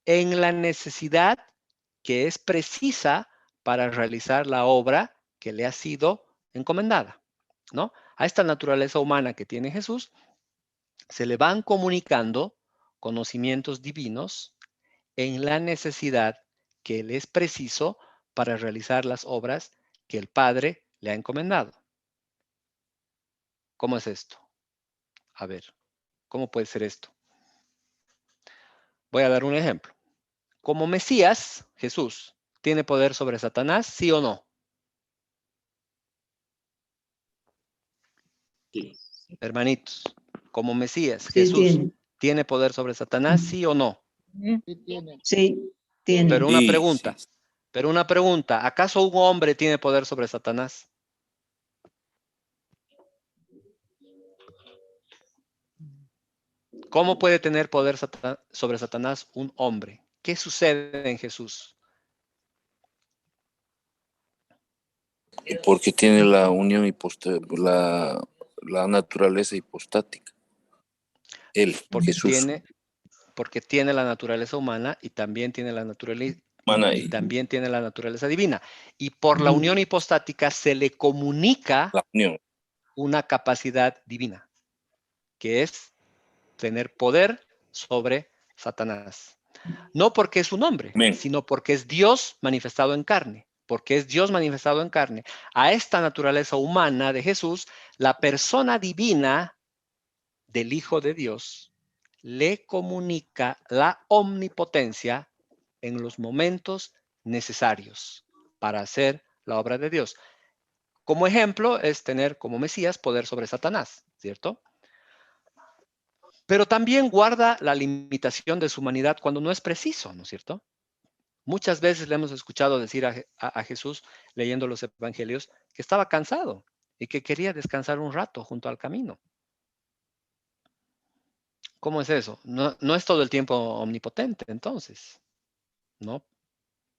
en la necesidad que es precisa para realizar la obra que le ha sido encomendada, ¿no? A esta naturaleza humana que tiene Jesús se le van comunicando conocimientos divinos en la necesidad que le es preciso para realizar las obras que el Padre le ha encomendado. ¿Cómo es esto? A ver, ¿cómo puede ser esto? Voy a dar un ejemplo. Como Mesías, Jesús, ¿tiene poder sobre Satanás, sí o no? Sí. Hermanitos, como Mesías, Sí, Jesús, tiene. ¿tiene poder sobre Satanás, sí o no? Sí, tiene. Pero Sí, sí. una pregunta, ¿acaso un hombre tiene poder sobre Satanás? ¿Cómo puede tener poder sobre Satanás un hombre? ¿Qué sucede en Jesús? Porque tiene la unión la naturaleza hipostática. Él, Porque Jesús. tiene la naturaleza humana y también tiene la Humana y y también tiene la naturaleza divina. Y por la Ujú. unión hipostática se le comunica la unión. una capacidad divina, que es tener poder sobre Satanás. No porque es un hombre, Amén. sino porque es Dios manifestado en carne. Porque es Dios manifestado en carne. A esta naturaleza humana de Jesús, la persona divina del Hijo de Dios le comunica la omnipotencia en los momentos necesarios para hacer la obra de Dios. Como ejemplo es tener como Mesías poder sobre Satanás, ¿cierto? Pero también guarda la limitación de su humanidad cuando no es preciso, ¿no es cierto? Muchas veces le hemos escuchado decir a Jesús, leyendo los evangelios, que estaba cansado y que quería descansar un rato junto al camino. ¿Cómo es eso? No es todo el tiempo omnipotente, entonces, ¿no?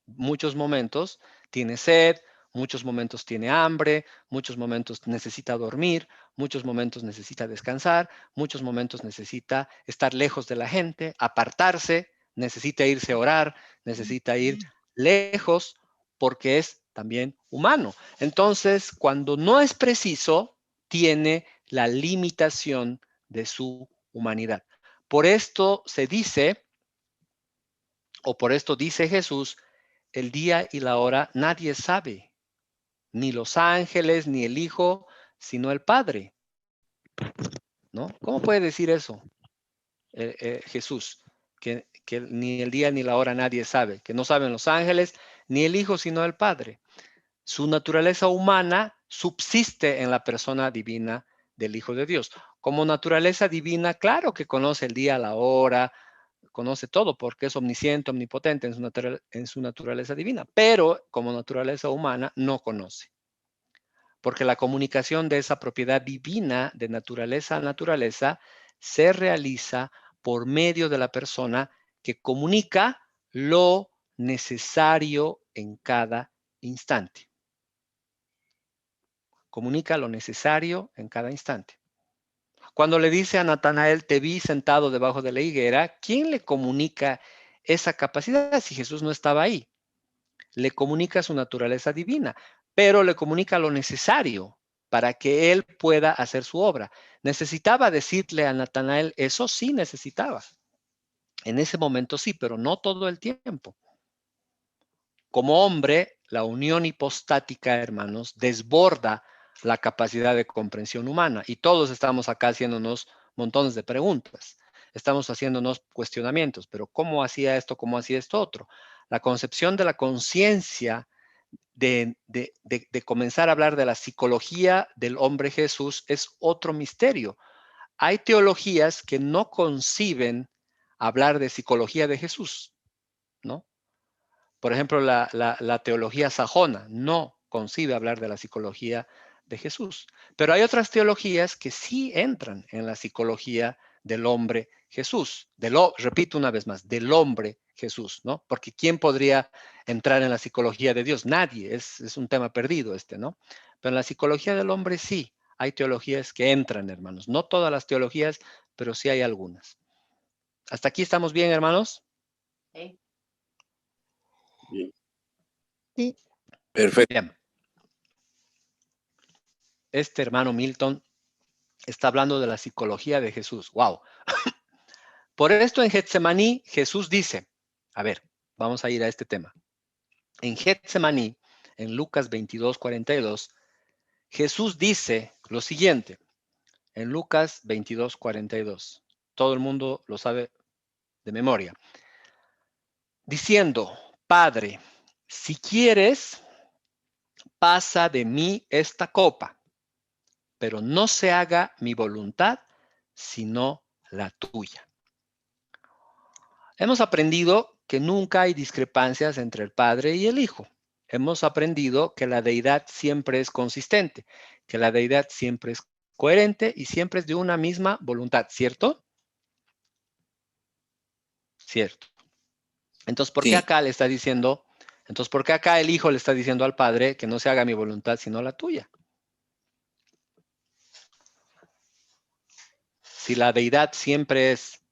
Muchos momentos tiene sed, muchos momentos tiene hambre, muchos momentos necesita dormir, muchos momentos necesita descansar, muchos momentos necesita estar lejos de la gente, apartarse, necesita irse a orar, necesita ir lejos porque es también humano. Entonces, cuando no es preciso, tiene la limitación de su humanidad. Por esto se dice, o por esto dice Jesús, el día y la hora nadie sabe, ni los ángeles, ni el Hijo, sino el Padre. ¿No? ¿Cómo puede decir eso Jesús? Que ni el día ni la hora nadie sabe, que no saben los ángeles, ni el Hijo, sino el Padre. Su naturaleza humana subsiste en la persona divina del Hijo de Dios. Como naturaleza divina, claro que conoce el día, la hora, conoce todo porque es omnisciente, omnipotente en su naturaleza divina, pero como naturaleza humana no conoce. Porque la comunicación de esa propiedad divina de naturaleza a naturaleza se realiza por medio de la persona que comunica lo necesario en cada instante. Comunica lo necesario en cada instante. Cuando le dice a Natanael, te vi sentado debajo de la higuera, ¿quién le comunica esa capacidad si Jesús no estaba ahí? Le comunica su naturaleza divina, pero le comunica lo necesario para que él pueda hacer su obra. ¿Necesitaba decirle a Natanael eso? Sí, necesitaba. En ese momento sí, pero no todo el tiempo. Como hombre, la unión hipostática, hermanos, desborda la capacidad de comprensión humana y todos estamos acá haciéndonos montones de preguntas. Estamos haciéndonos cuestionamientos, pero ¿cómo hacía esto? ¿Cómo hacía esto otro? La concepción de la conciencia de comenzar a hablar de la psicología del hombre Jesús es otro misterio. Hay teologías que no conciben hablar de psicología de Jesús, ¿no? Por ejemplo, la teología sajona no concibe hablar de la psicología de Jesús. Pero hay otras teologías que sí entran en la psicología del hombre Jesús. Repito una vez más, del hombre Jesús, ¿no? Porque ¿quién podría entrar en la psicología de Dios? Nadie, es un tema perdido este, ¿no? Pero en la psicología del hombre sí, hay teologías que entran, hermanos. No todas las teologías, pero sí hay algunas. ¿Hasta aquí estamos bien, hermanos? Sí. Sí. Perfecto. Bien. Este hermano Milton está hablando de la psicología de Jesús. ¡Wow! Por esto en Getsemaní Jesús dice, a ver, vamos a ir a este tema. En Getsemaní, en Lucas 22:42, Jesús dice lo siguiente, en Lucas 22:42. Todo el mundo lo sabe de memoria. Diciendo, Padre, si quieres, pasa de mí esta copa, pero no se haga mi voluntad, sino la tuya. Hemos aprendido que nunca hay discrepancias entre el Padre y el Hijo. Hemos aprendido que la deidad siempre es consistente, que la deidad siempre es coherente y siempre es de una misma voluntad, ¿cierto? Cierto. Entonces, ¿por qué Sí. acá le está diciendo, ¿por qué acá el Hijo le está diciendo al Padre que no se haga mi voluntad sino la tuya? Si la deidad siempre es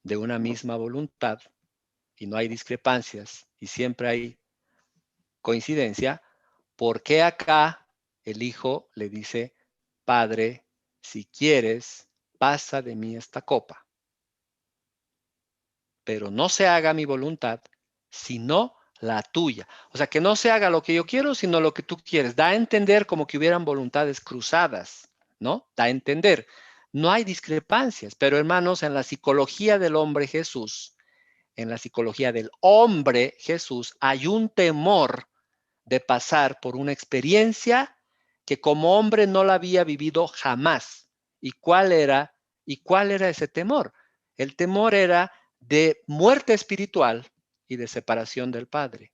de una misma voluntad, y no hay discrepancias y siempre hay coincidencia, ¿por qué acá el Hijo le dice, Padre, si quieres, pasa de mí esta copa? Pero no se haga mi voluntad, sino la tuya. O sea, que no se haga lo que yo quiero, sino lo que tú quieres. Da a entender como que hubieran voluntades cruzadas, ¿no? Da a entender. No hay discrepancias, pero hermanos, en la psicología del hombre Jesús, en la psicología del hombre Jesús, hay un temor de pasar por una experiencia que como hombre no la había vivido jamás. ¿Y cuál era? ¿Y cuál era ese temor? El temor era de muerte espiritual y de separación del Padre.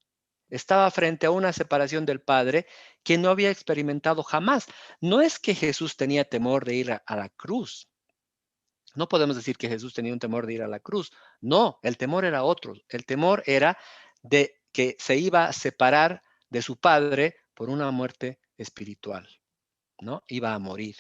Estaba frente a una separación del Padre que no había experimentado jamás. No es que Jesús tenía temor de ir a la cruz. No podemos decir que Jesús tenía un temor de ir a la cruz. No, el temor era otro. El temor era de que se iba a separar de su Padre por una muerte espiritual, ¿no? Iba a morir.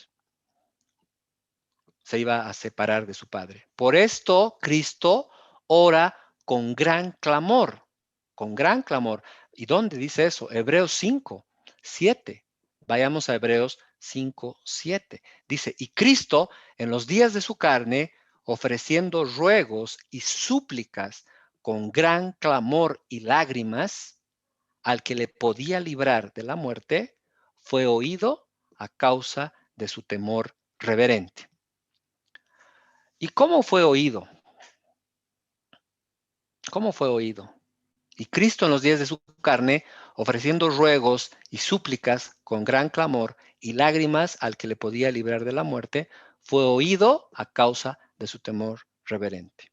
Se iba a separar de su Padre. Por esto, Cristo ora con gran clamor, con gran clamor. ¿Y dónde dice eso? Hebreos 5, 7. Vayamos a Hebreos 5, 7. Dice, y Cristo en los días de su carne, ofreciendo ruegos y súplicas con gran clamor y lágrimas, al que le podía librar de la muerte, fue oído a causa de su temor reverente. ¿Y cómo fue oído? ¿Cómo fue oído? Y Cristo en los días de su carne, ofreciendo ruegos y súplicas con gran clamor y lágrimas al que le podía librar de la muerte, fue oído a causa de su temor reverente.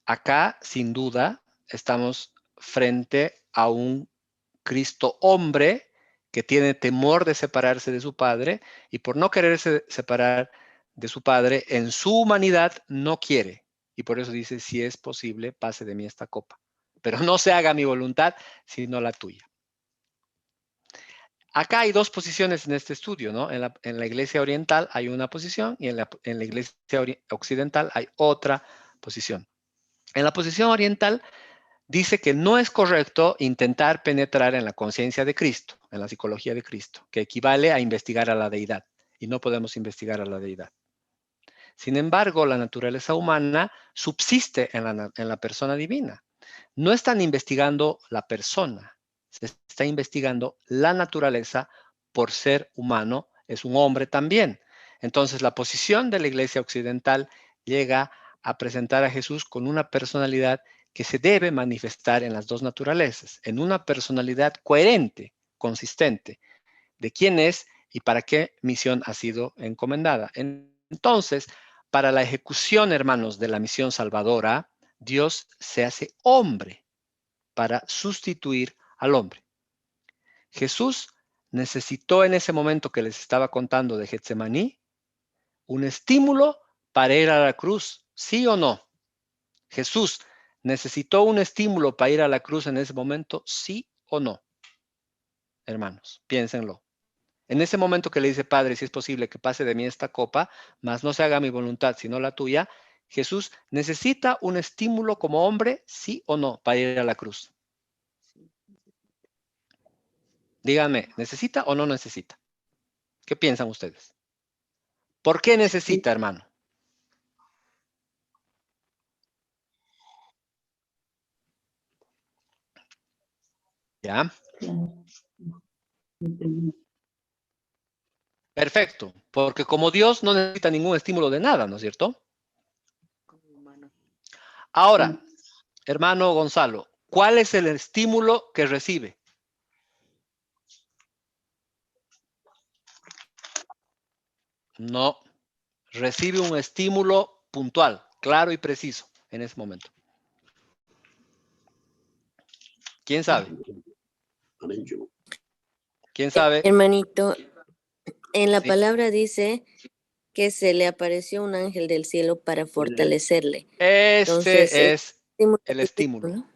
Acá, sin duda, estamos frente a un Cristo hombre que tiene temor de separarse de su Padre y por no quererse separar de su Padre, en su humanidad no quiere. Y por eso dice, si es posible, pase de mí esta copa. Pero no se haga mi voluntad, sino la tuya. Acá hay dos posiciones en este estudio, ¿no? En la iglesia oriental hay una posición y en la iglesia occidental hay otra posición. En la posición oriental dice que no es correcto intentar penetrar en la conciencia de Cristo, en la psicología de Cristo, que equivale a investigar a la deidad, y no podemos investigar a la deidad. Sin embargo, la naturaleza humana subsiste en la persona divina. No están investigando la persona, se está investigando la naturaleza por ser humano, es un hombre también. Entonces, la posición de la iglesia occidental llega a presentar a Jesús con una personalidad que se debe manifestar en las dos naturalezas, en una personalidad coherente, consistente, de quién es y para qué misión ha sido encomendada. Entonces, para la ejecución, hermanos, de la misión salvadora, Dios se hace hombre para sustituir al hombre. Jesús necesitó en ese momento que les estaba contando de Getsemaní un estímulo para ir a la cruz, ¿sí o no? Jesús necesitó un estímulo para ir a la cruz en ese momento, ¿sí o no? Hermanos, piénsenlo. En ese momento que le dice, Padre, si es posible que pase de mí esta copa, mas no se haga mi voluntad, sino la tuya, Jesús necesita un estímulo como hombre, ¿sí o no, para ir a la cruz? Díganme, ¿necesita o no necesita? ¿Qué piensan ustedes? ¿Por qué necesita, hermano? ¿Ya? Perfecto, porque como Dios no necesita ningún estímulo de nada, ¿no es cierto? Ahora, hermano Gonzalo, ¿cuál es el estímulo que recibe? No, recibe un estímulo puntual, claro y preciso en ese momento. ¿Quién sabe? ¿Quién sabe? Hermanito, en la Sí. palabra dice que se le apareció un ángel del cielo para fortalecerle. Entonces, Ese es estímulo el es estímulo. estímulo.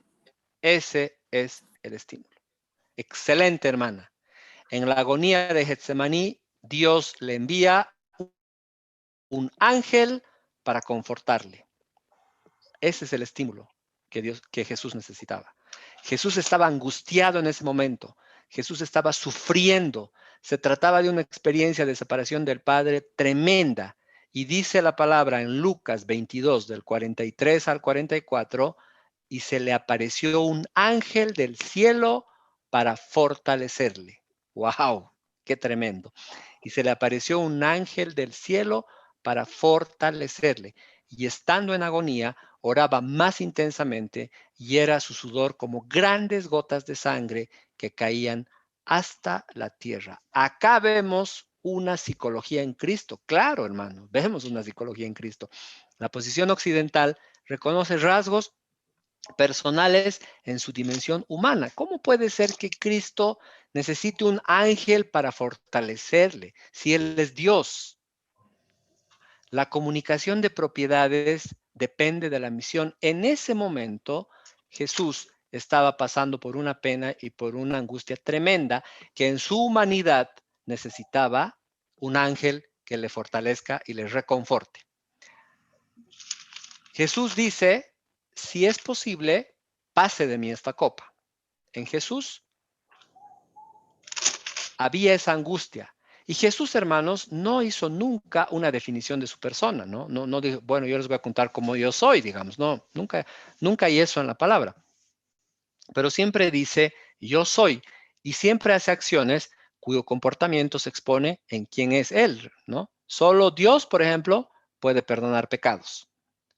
Ese es el estímulo. Excelente, hermana. En la agonía de Getsemaní, Dios le envía un ángel para confortarle. Ese es el estímulo que Jesús necesitaba. Jesús estaba angustiado en ese momento. Jesús estaba sufriendo. Se trataba de una experiencia de separación del Padre tremenda. Y dice la palabra en Lucas 22, del 43 al 44, y se le apareció un ángel del cielo para fortalecerle. ¡Wow! ¡Qué tremendo! Y se le apareció un ángel del cielo para fortalecerle. Y estando en agonía, oraba más intensamente y era su sudor como grandes gotas de sangre que caían hasta la tierra. Acá vemos una psicología en Cristo. Claro, hermano, vemos una psicología en Cristo. La posición occidental reconoce rasgos personales en su dimensión humana. ¿Cómo puede ser que Cristo necesite un ángel para fortalecerle si Él es Dios? La comunicación de propiedades depende de la misión. En ese momento, Jesús estaba pasando por una pena y por una angustia tremenda que en su humanidad necesitaba un ángel que le fortalezca y le reconforte. Jesús dice, si es posible, pase de mí esta copa. En Jesús había esa angustia. Y Jesús, hermanos, no hizo nunca una definición de su persona, ¿no? No dijo, bueno, yo les voy a contar cómo yo soy, digamos, no, nunca hay eso en la palabra. Pero siempre dice, yo soy, y siempre hace acciones cuyo comportamiento se expone en quién es Él, ¿no? Solo Dios, por ejemplo, puede perdonar pecados.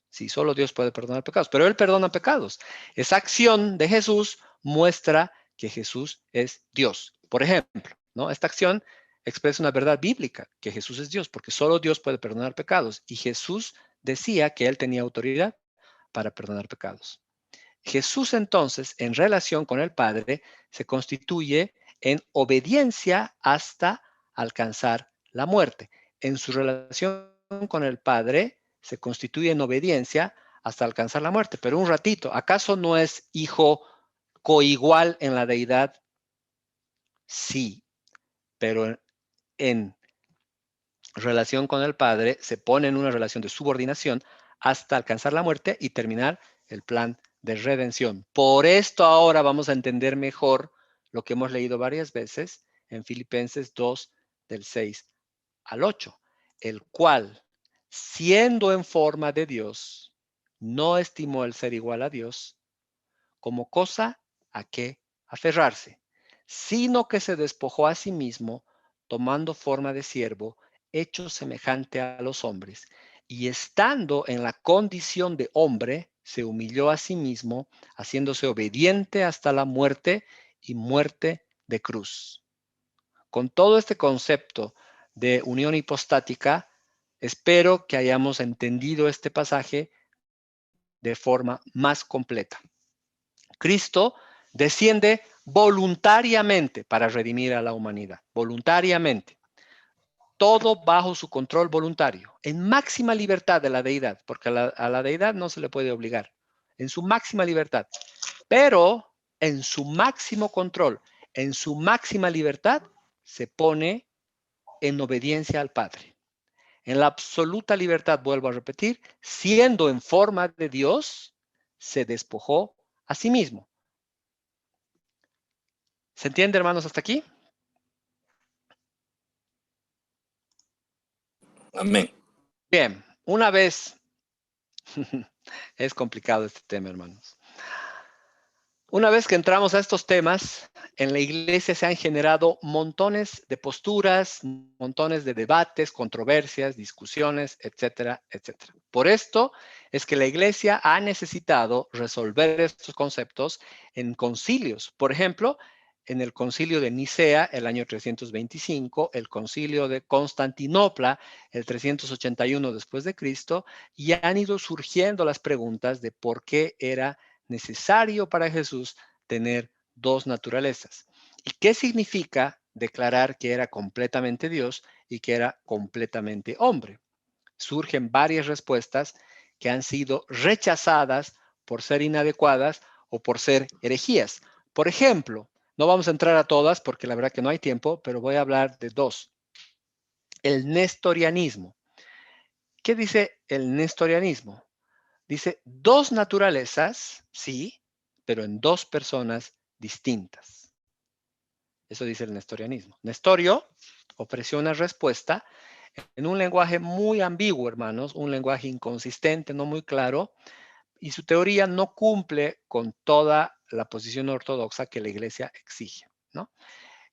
Sí, solo Dios puede perdonar pecados, pero Él perdona pecados. Esa acción de Jesús muestra que Jesús es Dios. Por ejemplo, ¿no? Esta acción expresa una verdad bíblica, que Jesús es Dios, porque solo Dios puede perdonar pecados. Y Jesús decía que Él tenía autoridad para perdonar pecados. Jesús entonces, en relación con el Padre, se constituye en obediencia hasta alcanzar la muerte. En su relación con el Padre, se constituye en obediencia hasta alcanzar la muerte. Pero un ratito, ¿acaso no es hijo coigual en la deidad? Sí, pero en relación con el Padre se pone en una relación de subordinación hasta alcanzar la muerte y terminar el plan de redención. Por esto ahora vamos a entender mejor lo que hemos leído varias veces en Filipenses 2, del 6 al 8, el cual, siendo en forma de Dios, no estimó el ser igual a Dios como cosa a que aferrarse, sino que se despojó a sí mismo, tomando forma de siervo, hecho semejante a los hombres, y estando en la condición de hombre, se humilló a sí mismo, haciéndose obediente hasta la muerte y muerte de cruz. Con todo este concepto de unión hipostática, espero que hayamos entendido este pasaje de forma más completa. Cristo desciende voluntariamente para redimir a la humanidad, voluntariamente. Todo bajo su control voluntario, en máxima libertad de la deidad, porque a la deidad no se le puede obligar, en su máxima libertad, pero en su máximo control, en su máxima libertad, se pone en obediencia al Padre. En la absoluta libertad, vuelvo a repetir, siendo en forma de Dios, se despojó a sí mismo. ¿Se entiende, hermanos, hasta aquí? Amén. Bien, una vez, es complicado este tema, hermanos. Una vez que entramos a estos temas, en la iglesia se han generado montones de posturas, montones de debates, controversias, discusiones, etcétera, etcétera. Por esto es que la iglesia ha necesitado resolver estos conceptos en concilios. Por ejemplo, en el concilio de Nicea, el año 325, el concilio de Constantinopla, el 381 después de Cristo, y han ido surgiendo las preguntas de por qué era necesario para Jesús tener dos naturalezas. ¿Y qué significa declarar que era completamente Dios y que era completamente hombre? Surgen varias respuestas que han sido rechazadas por ser inadecuadas o por ser herejías. Por ejemplo, no vamos a entrar a todas porque la verdad que no hay tiempo, pero voy a hablar de dos. El nestorianismo. ¿Qué dice el nestorianismo? Dice, dos naturalezas, sí, pero en dos personas distintas. Eso dice el nestorianismo. Nestorio ofreció una respuesta en un lenguaje muy ambiguo, hermanos, un lenguaje inconsistente, no muy claro, y su teoría no cumple con toda la posición ortodoxa que la Iglesia exige, ¿no?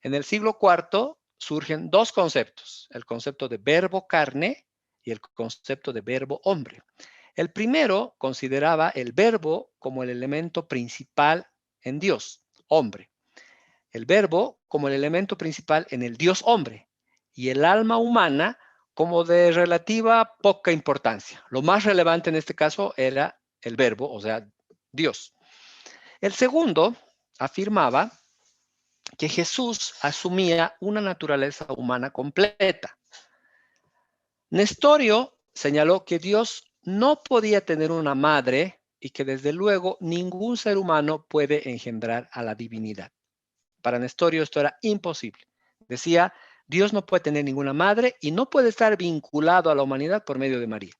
En el siglo IV surgen dos conceptos, el concepto de verbo carne y el concepto de verbo hombre. El primero consideraba el verbo como el elemento principal en Dios, hombre. El verbo como el elemento principal en el Dios hombre y el alma humana como de relativa poca importancia. Lo más relevante en este caso era el verbo, o sea, Dios. El segundo afirmaba que Jesús asumía una naturaleza humana completa. Nestorio señaló que Dios no podía tener una madre y que desde luego ningún ser humano puede engendrar a la divinidad. Para Nestorio esto era imposible. Decía, Dios no puede tener ninguna madre y no puede estar vinculado a la humanidad por medio de María.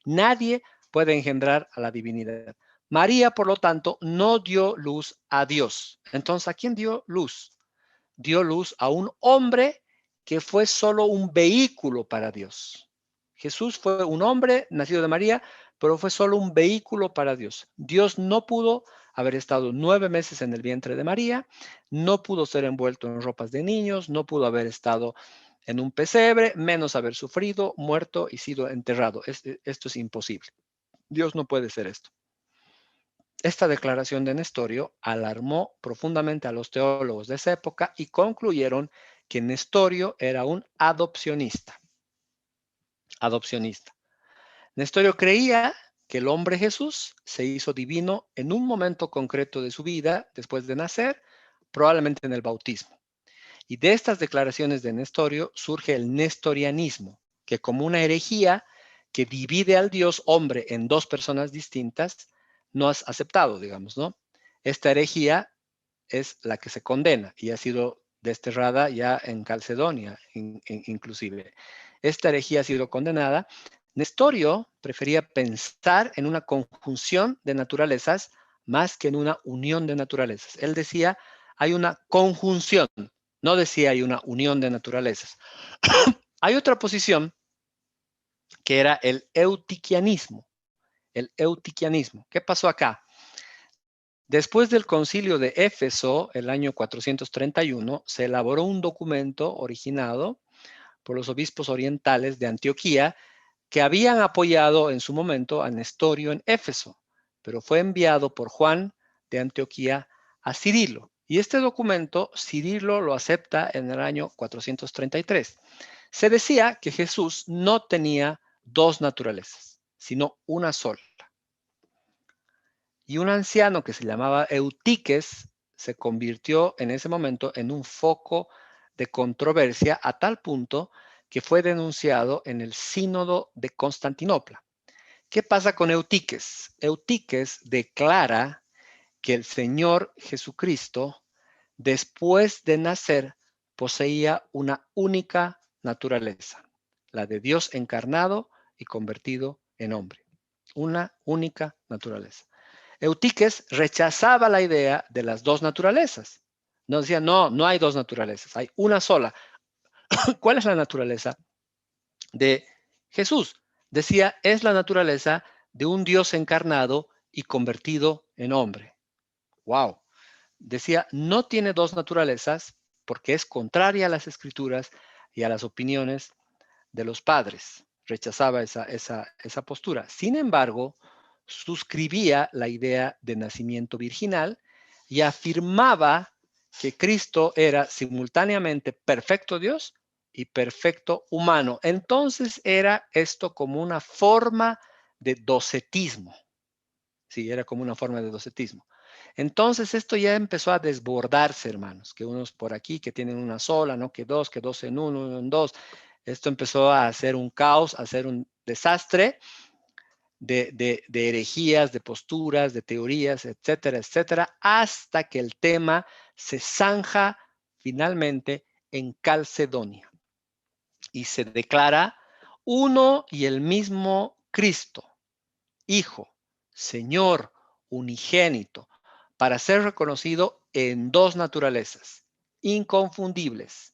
Nadie puede engendrar a la divinidad. María, por lo tanto, no dio luz a Dios. Entonces, ¿a quién dio luz? Dio luz a un hombre que fue solo un vehículo para Dios. Jesús fue un hombre nacido de María, pero fue solo un vehículo para Dios. Dios no pudo haber estado 9 meses en el vientre de María, no pudo ser envuelto en ropas de niños, no pudo haber estado en un pesebre, menos haber sufrido, muerto y sido enterrado. Esto es imposible. Dios no puede ser esto. Esta declaración de Nestorio alarmó profundamente a los teólogos de esa época y concluyeron que Nestorio era un adopcionista. Nestorio creía que el hombre Jesús se hizo divino en un momento concreto de su vida, después de nacer, probablemente en el bautismo. Y de estas declaraciones de Nestorio surge el nestorianismo, que como una herejía que divide al Dios hombre en dos personas distintas, no has aceptado, digamos, ¿no? Esta herejía es la que se condena y ha sido desterrada ya en Calcedonia, inclusive. Esta herejía ha sido condenada. Nestorio prefería pensar en una conjunción de naturalezas más que en una unión de naturalezas. Él decía, hay una conjunción, no decía hay una unión de naturalezas. Hay otra posición que era el eutiquianismo. El eutiquianismo. ¿Qué pasó acá? Después del concilio de Éfeso, el año 431, se elaboró un documento originado por los obispos orientales de Antioquía que habían apoyado en su momento a Nestorio en Éfeso, pero fue enviado por Juan de Antioquía a Cirilo. Y este documento, Cirilo lo acepta en el año 433. Se decía que Jesús no tenía dos naturalezas, sino una sola. Y un anciano que se llamaba Eutiques se convirtió en ese momento en un foco de controversia a tal punto que fue denunciado en el Sínodo de Constantinopla. ¿Qué pasa con Eutiques? Eutiques declara que el Señor Jesucristo, después de nacer, poseía una única naturaleza, la de Dios encarnado y convertido en hombre. Una única naturaleza. Eutiques rechazaba la idea de las dos naturalezas. No decía, no hay dos naturalezas, hay una sola. ¿Cuál es la naturaleza de Jesús? Decía, es la naturaleza de un Dios encarnado y convertido en hombre. ¡Wow! Decía, no tiene dos naturalezas porque es contraria a las escrituras y a las opiniones de los padres. Rechazaba esa postura. Sin embargo, suscribía la idea de nacimiento virginal y afirmaba que Cristo era simultáneamente perfecto Dios y perfecto humano. Entonces era esto como una forma de docetismo. Sí, era como una forma de docetismo. Entonces esto ya empezó a desbordarse, hermanos, que unos por aquí que tienen una sola, ¿no? Que dos en uno en dos. Esto empezó a hacer un caos, a hacer un desastre de herejías, de posturas, de teorías, etcétera, etcétera, hasta que el tema se zanja finalmente en Calcedonia y se declara uno y el mismo Cristo, Hijo, Señor, unigénito, para ser reconocido en dos naturalezas, inconfundibles,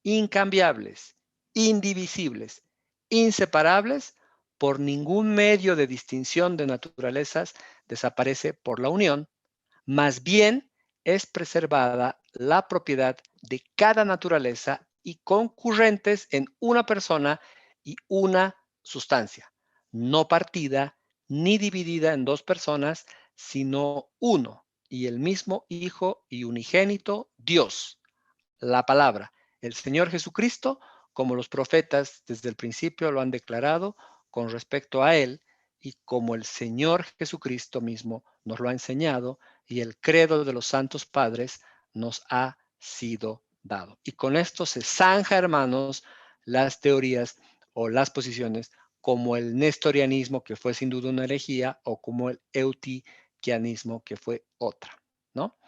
incambiables, indivisibles, inseparables, por ningún medio de distinción de naturalezas desaparece por la unión, más bien es preservada la propiedad de cada naturaleza y concurrentes en una persona y una sustancia, no partida ni dividida en dos personas, sino uno y el mismo Hijo y unigénito Dios, la palabra, el Señor Jesucristo, como los profetas desde el principio lo han declarado con respecto a Él y como el Señor Jesucristo mismo nos lo ha enseñado y el credo de los santos padres nos ha sido dado. Y con esto se zanja, hermanos, las teorías o las posiciones como el nestorianismo, que fue sin duda una herejía, o como el eutiquianismo, que fue otra, ¿no?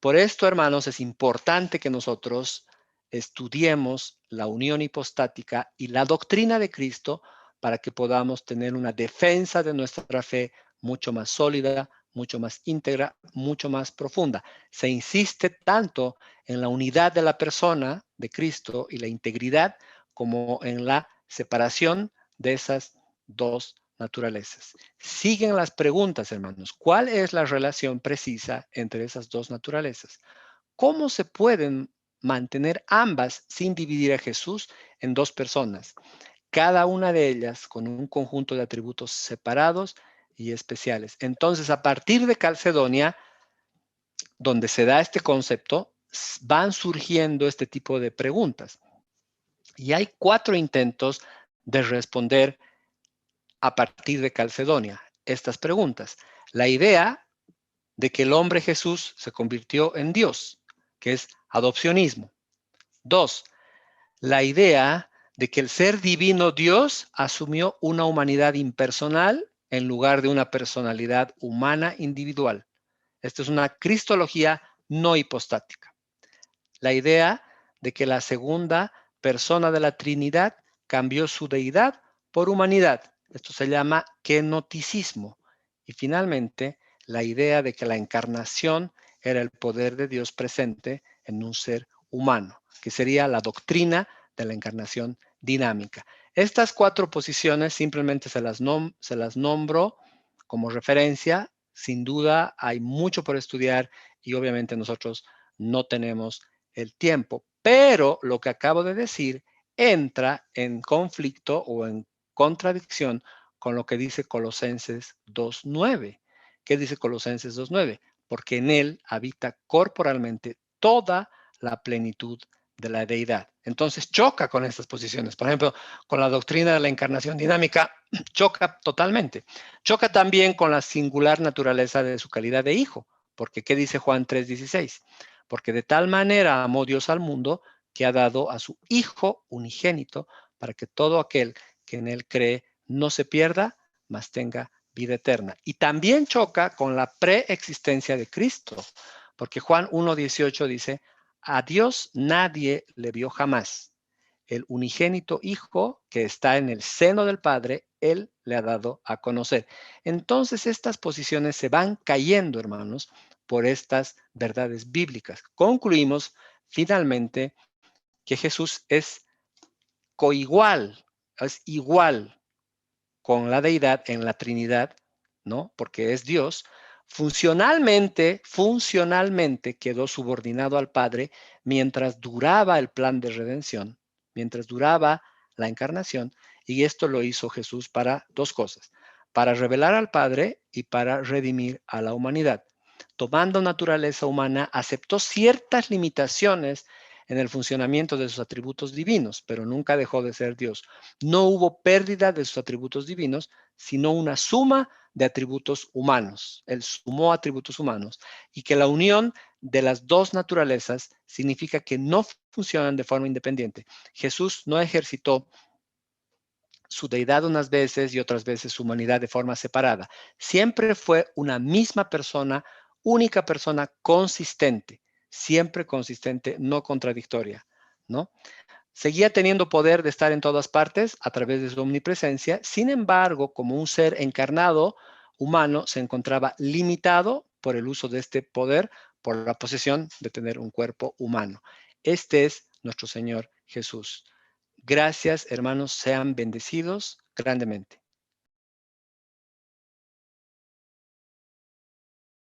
Por esto, hermanos, es importante que nosotros estudiemos la unión hipostática y la doctrina de Cristo para que podamos tener una defensa de nuestra fe mucho más sólida, mucho más íntegra, mucho más profunda. Se insiste tanto en la unidad de la persona de Cristo y la integridad como en la separación de esas dos naturalezas. Siguen las preguntas, hermanos. ¿Cuál es la relación precisa entre esas dos naturalezas? ¿Cómo se pueden mantener ambas sin dividir a Jesús en dos personas? Cada una de ellas con un conjunto de atributos separados y especiales. Entonces, a partir de Calcedonia, donde se da este concepto, van surgiendo este tipo de preguntas. Y hay 4 intentos de responder a partir de Calcedonia estas preguntas. La idea de que el hombre Jesús se convirtió en Dios, que es adopcionismo. 2, la idea de que el ser divino Dios asumió una humanidad impersonal en lugar de una personalidad humana individual. Esto es una cristología no hipostática. La idea de que la segunda persona de la Trinidad cambió su deidad por humanidad. Esto se llama kenoticismo. Y finalmente, la idea de que la encarnación era el poder de Dios presente en un ser humano, que sería la doctrina de la encarnación dinámica. Estas 4 posiciones simplemente se las nombro como referencia. Sin duda hay mucho por estudiar y obviamente nosotros no tenemos el tiempo, pero lo que acabo de decir entra en conflicto o en contradicción con lo que dice Colosenses 2:9. ¿Qué dice Colosenses 2:9? Porque en él habita corporalmente toda la plenitud de la deidad. Entonces choca con estas posiciones. Por ejemplo, con la doctrina de la encarnación dinámica, choca totalmente. Choca también con la singular naturaleza de su calidad de hijo, porque ¿qué dice Juan 3:16? Porque de tal manera amó Dios al mundo que ha dado a su Hijo unigénito para que todo aquel que en él cree no se pierda, mas tenga vida eterna. Y también choca con la preexistencia de Cristo, porque Juan 1:18 dice, a Dios nadie le vio jamás. El unigénito Hijo que está en el seno del Padre, Él le ha dado a conocer. Entonces estas posiciones se van cayendo, hermanos, por estas verdades bíblicas. Concluimos finalmente que Jesús es coigual, es igual con la deidad en la Trinidad, ¿no? Porque es Dios. Funcionalmente quedó subordinado al Padre mientras duraba el plan de redención, mientras duraba la encarnación, y esto lo hizo Jesús para 2 cosas, para revelar al Padre y para redimir a la humanidad. Tomando naturaleza humana, aceptó ciertas limitaciones en el funcionamiento de sus atributos divinos, pero nunca dejó de ser Dios. No hubo pérdida de sus atributos divinos, sino una suma de atributos humanos. Él sumó atributos humanos y que la unión de las dos naturalezas significa que no funcionan de forma independiente. Jesús no ejercitó su deidad unas veces y otras veces su humanidad de forma separada. Siempre fue una misma persona, única persona consistente, siempre consistente, no contradictoria, ¿no? Seguía teniendo poder de estar en todas partes a través de su omnipresencia. Sin embargo, como un ser encarnado, humano se encontraba limitado por el uso de este poder, por la posesión de tener un cuerpo humano. Este es nuestro Señor Jesús. Gracias, hermanos, sean bendecidos grandemente.